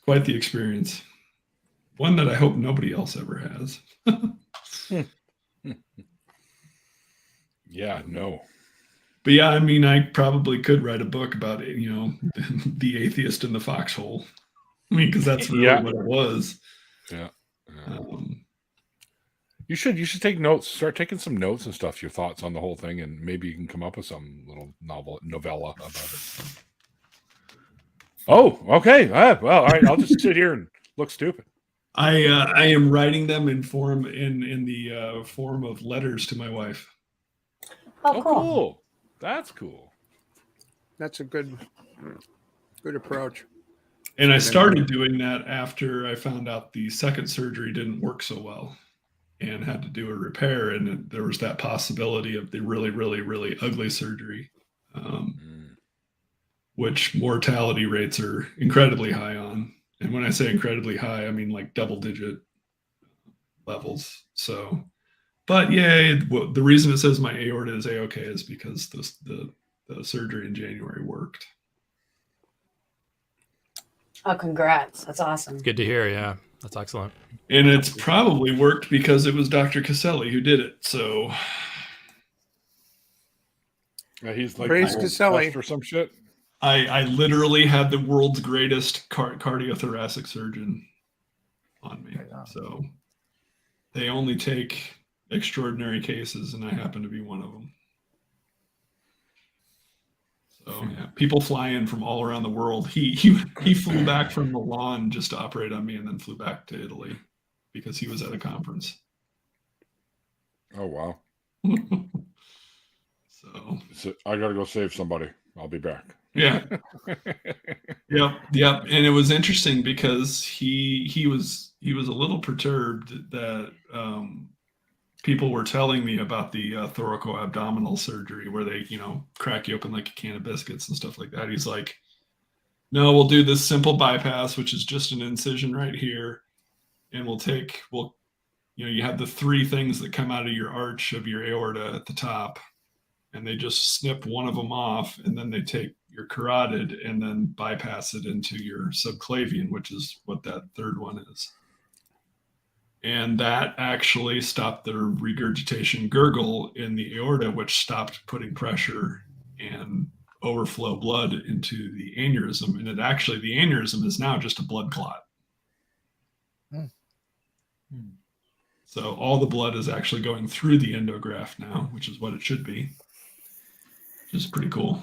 quite the experience. One that I hope nobody else ever has. Yeah, no. But yeah, I mean, I probably could write a book about it, the atheist in the foxhole. I mean, because that's really what it was. Yeah. You should take notes. Start taking some notes and stuff. Your thoughts on the whole thing, and maybe you can come up with some little novella about it. Oh, okay. Well, all right. I'll just sit here and look stupid. I am writing them in the form of letters to my wife. Oh, cool. That's cool. That's a good approach. And I started doing that after I found out the second surgery didn't work so well and had to do a repair. And there was that possibility of the really, really, really ugly surgery, which mortality rates are incredibly high on. And when I say incredibly high, I mean like double-digit levels. So, but yeah, the reason it says my aorta is A-OK is because the surgery in January worked. Oh, congrats. That's awesome. Good to hear. Yeah, that's excellent. And it's probably worked because it was Dr. Caselli who did it. So he's like Praise Caselli or some shit. I literally had the world's greatest cardiothoracic surgeon on me. So they only take extraordinary cases, and I happen to be one of them. So yeah, people fly in from all around the world. He flew back from Milan just to operate on me, and then flew back to Italy because he was at a conference. Oh wow! So I gotta go save somebody. I'll be back. Yeah. Yep. And it was interesting because he was a little perturbed that people were telling me about the thoracoabdominal surgery where they, crack you open like a can of biscuits and stuff like that. He's like, no, we'll do this simple bypass, which is just an incision right here. And you have the three things that come out of your arch of your aorta at the top. And they just snip one of them off, and then they take your carotid and then bypass it into your subclavian, which is what that third one is. And that actually stopped the regurgitation gurgle in the aorta, which stopped putting pressure and overflow blood into the aneurysm. And the aneurysm is now just a blood clot. So all the blood is actually going through the endograft now, which is what it should be. Which is pretty cool.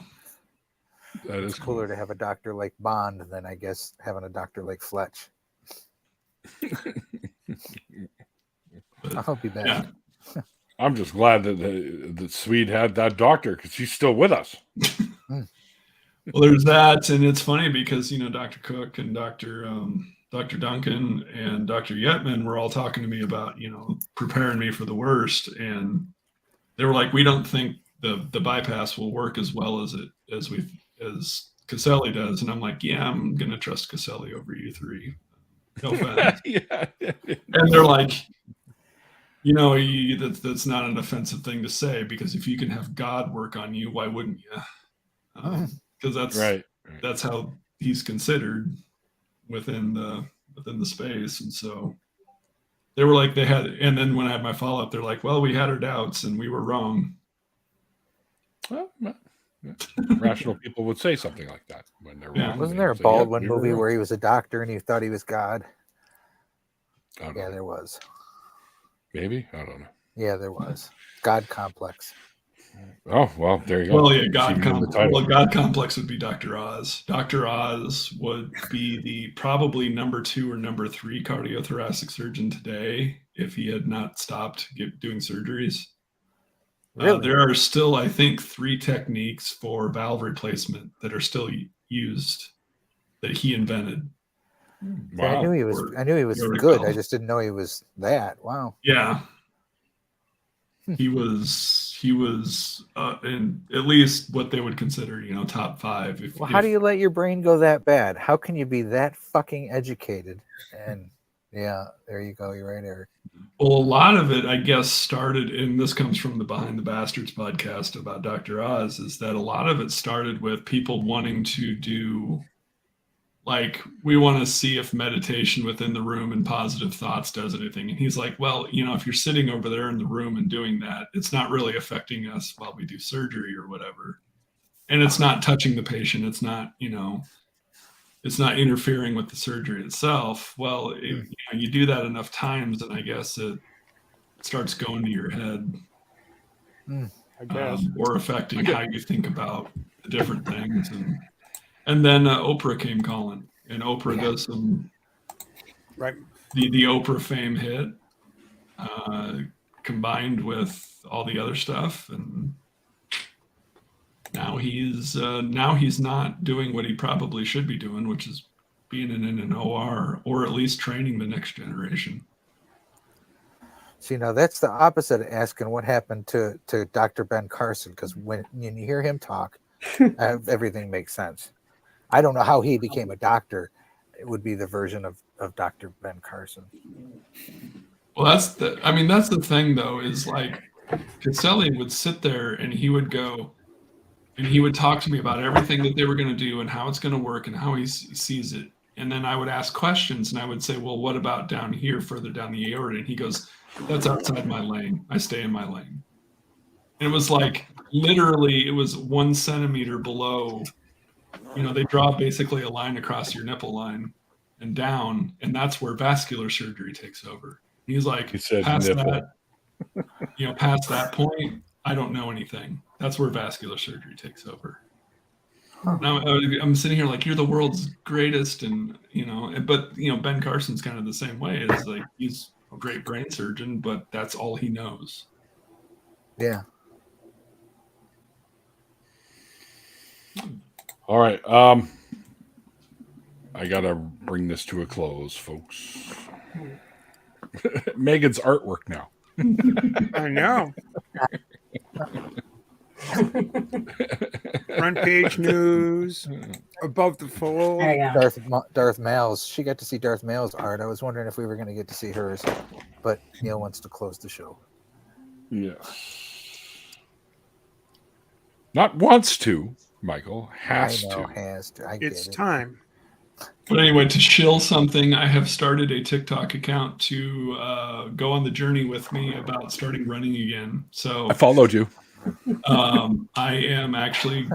That is cooler to have a doctor like Bond than, I guess, having a doctor like Fletch. I'll be back. Yeah. I'm just glad that Swede had that doctor because she's still with us. Well, there's that, and it's funny because Dr. Cook and Dr. Duncan and Dr. Yetman were all talking to me about preparing me for the worst, and they were like, "We don't think the bypass will work as well as Caselli does," and I'm like, "Yeah, I'm gonna trust Caselli over you three. No offense." Yeah. And they're like, that's not an offensive thing to say, because if you can have God work on you, why wouldn't you? Because that's right. That's how he's considered within the space. And so they were like, and then when I had my follow-up, they're like, well, we had our doubts and we were wrong. Well, rational people would say something like that when they're wrong. Wasn't there a Baldwin movie where he was a doctor and he thought he was God? Yeah, there was. Maybe? I don't know. Yeah, there was. God complex. Oh, well, there you go. Well, yeah, God complex would be Dr. Oz. Dr. Oz would be the probably number 2 or number 3 cardiothoracic surgeon today if he had not stopped doing surgeries. Really? There are still, I think, 3 techniques for valve replacement that are still used that he invented. Wow. I knew he was good. I just didn't know he was that. Wow. Yeah. He was in at least what they would consider, top 5. How do you let your brain go that bad? How can you be that fucking educated? And yeah, there you go. You're right, Eric. Well, a lot of it, I guess, started, and this comes from the Behind the Bastards podcast about Dr. Oz, is that a lot of it started with people wanting to do, like, we want to see if meditation within the room and positive thoughts does anything. And he's like, well, if you're sitting over there in the room and doing that, it's not really affecting us while we do surgery or whatever. And it's not touching the patient. It's not, it's not interfering with the surgery itself. Well, if you do that enough times, and I guess it starts going to your head, I guess, or affecting how you think about the different things. And then Oprah came calling, and Oprah does some, right? The Oprah fame hit, combined with all the other stuff, and now he's not doing what he probably should be doing, which is being in an OR, or at least training the next generation. See, now that's the opposite of asking what happened to Dr. Ben Carson, because when you hear him talk, everything makes sense. I don't know how he became a doctor. It would be the version of Dr. Ben Carson. Well, that's the thing, though, is like Caselli would sit there and he would go and he would talk to me about everything that they were going to do and how it's going to work and how he sees it. And then I would ask questions and I would say, well, what about down here, further down the aorta? And he goes, that's outside my lane. I stay in my lane. And it was like, literally, it was 1 centimeter below. They draw basically a line across your nipple line and down, and that's where vascular surgery takes over. He's like, past that point, I don't know anything. That's where vascular surgery takes over. Now I'm sitting here like, you're the world's greatest, and but Ben Carson's kind of the same way. It's like he's a great brain surgeon, but that's all he knows. Yeah. All right. I gotta bring this to a close, folks. Megan's artwork now. I know. Front page news, above the fold. Darth Mal's. She got to see Darth Mal's art. I was wondering if we were going to get to see hers, but Neil wants to close the show. Yes. Not wants to, Michael. Has to. It's time. But anyway, to shill something, I have started a TikTok account to go on the journey with me about starting running again. So I followed you. I am actually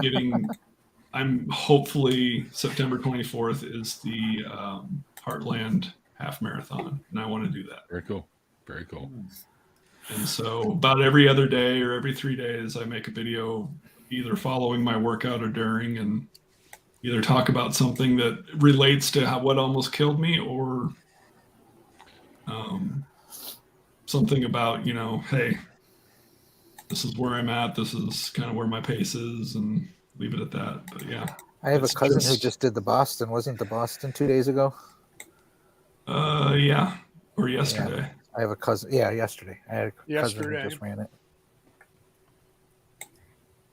I'm hopefully September 24th is the Heartland half marathon, and I want to do that. Very cool. Very cool. And so about every other day or every 3 days, I make a video either following my workout or during, and either talk about something that relates to what almost killed me, or something about, hey, this is where I'm at. This is kind of where my pace is, and leave it at that. But yeah, I have a cousin who just did the Boston. Wasn't the Boston 2 days ago? Yeah, or yesterday. Yeah. I have a cousin. Yeah, yesterday. I had a cousin who Yesterday. just ran it.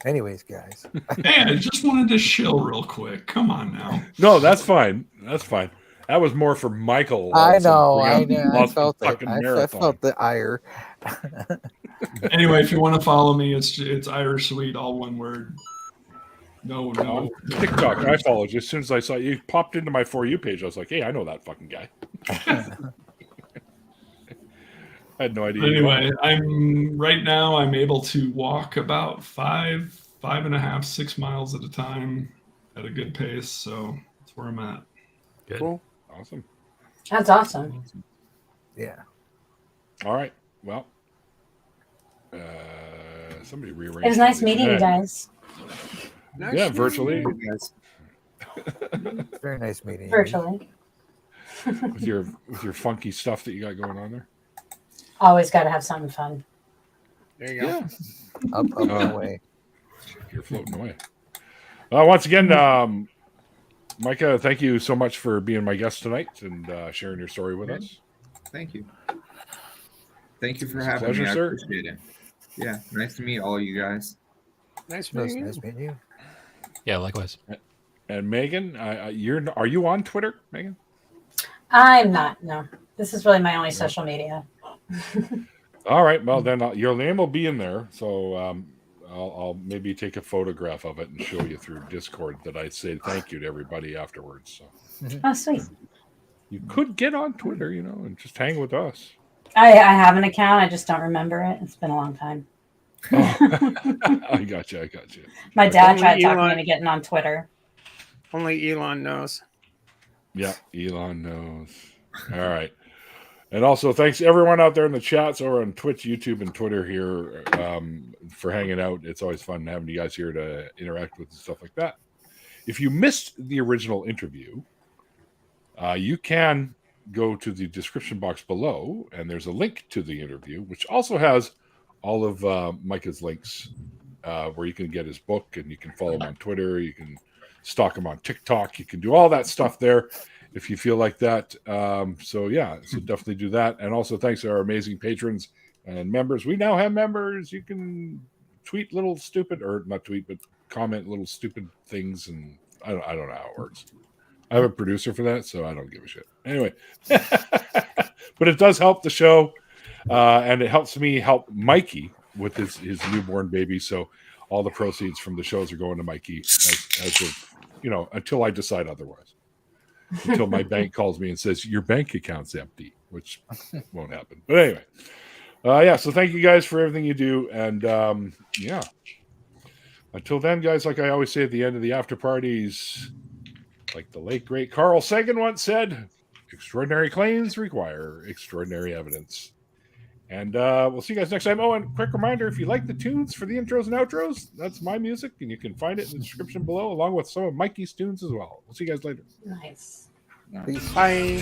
Anyways, guys. Hey, I just wanted to chill real quick. Come on now. No, that's fine. That's fine. That was more for Michael. I know. I felt it. I felt the ire. Anyway, if you want to follow me, it's Irish Sweet, all one word. No. TikTok. I followed you as soon as I saw you popped into my For You page. I was like, hey, I know that fucking guy. I had no idea. Anyway, I'm able to walk about 5.5, 6 miles at a time at a good pace. So that's where I'm at. Good. Cool. Awesome. That's awesome. Yeah. All right. Well, somebody rearranged. It was nice meeting you guys. Yeah, virtually. Very nice meeting you. Virtually. with your funky stuff that you got going on there. Always got to have something fun. There you go. Yeah. Up and away. You're floating away. Once again, Micah, thank you so much for being my guest tonight and sharing your story with us. Thank you. Thank you for having pleasure, me. I sir. appreciate it. Yeah, nice to meet all you guys. Nice Nice meeting you. meeting you. Yeah, likewise. And Megan, are you on Twitter, Megan? I'm not. No, this is really my only social media. All right. Well, then your name will be in there. So I'll maybe take a photograph of it and show you through Discord that I say thank you to everybody afterwards. So Oh, sweet. you could get on Twitter, and just hang with us. I have an account. I just don't remember it. It's been a long time. Oh, I got you. My dad Only tried talking me Elon- into getting on Twitter. Only Elon knows. Yeah, Elon knows. All right. And also, thanks to everyone out there in the chats or on Twitch, YouTube, and Twitter here for hanging out. It's always fun having you guys here to interact with and stuff like that. If you missed the original interview, you can go to the description box below, and there's a link to the interview, which also has all of Micah's links where you can get his book, and you can follow him on Twitter. You can stalk him on TikTok. You can do all that stuff there if you feel like that. So definitely do that. And also thanks to our amazing patrons and members. We now have members. You can tweet little stupid, or not tweet, but comment little stupid things. And I don't know how it works. I have a producer for that, so I don't give a shit. Anyway, but it does help the show. And it helps me help Mikey with his newborn baby. So all the proceeds from the shows are going to Mikey as of, until I decide otherwise. Until my bank calls me and says, your bank account's empty, which won't happen. But anyway, so thank you guys for everything you do. And until then, guys, like I always say at the end of the after parties, like the late, great Carl Sagan once said, extraordinary claims require extraordinary evidence. And we'll see you guys next time. Oh, and quick reminder, if you like the tunes for the intros and outros, that's my music, and you can find it in the description below, along with some of Mikey's tunes as well. We'll see you guys later. Nice. Bye.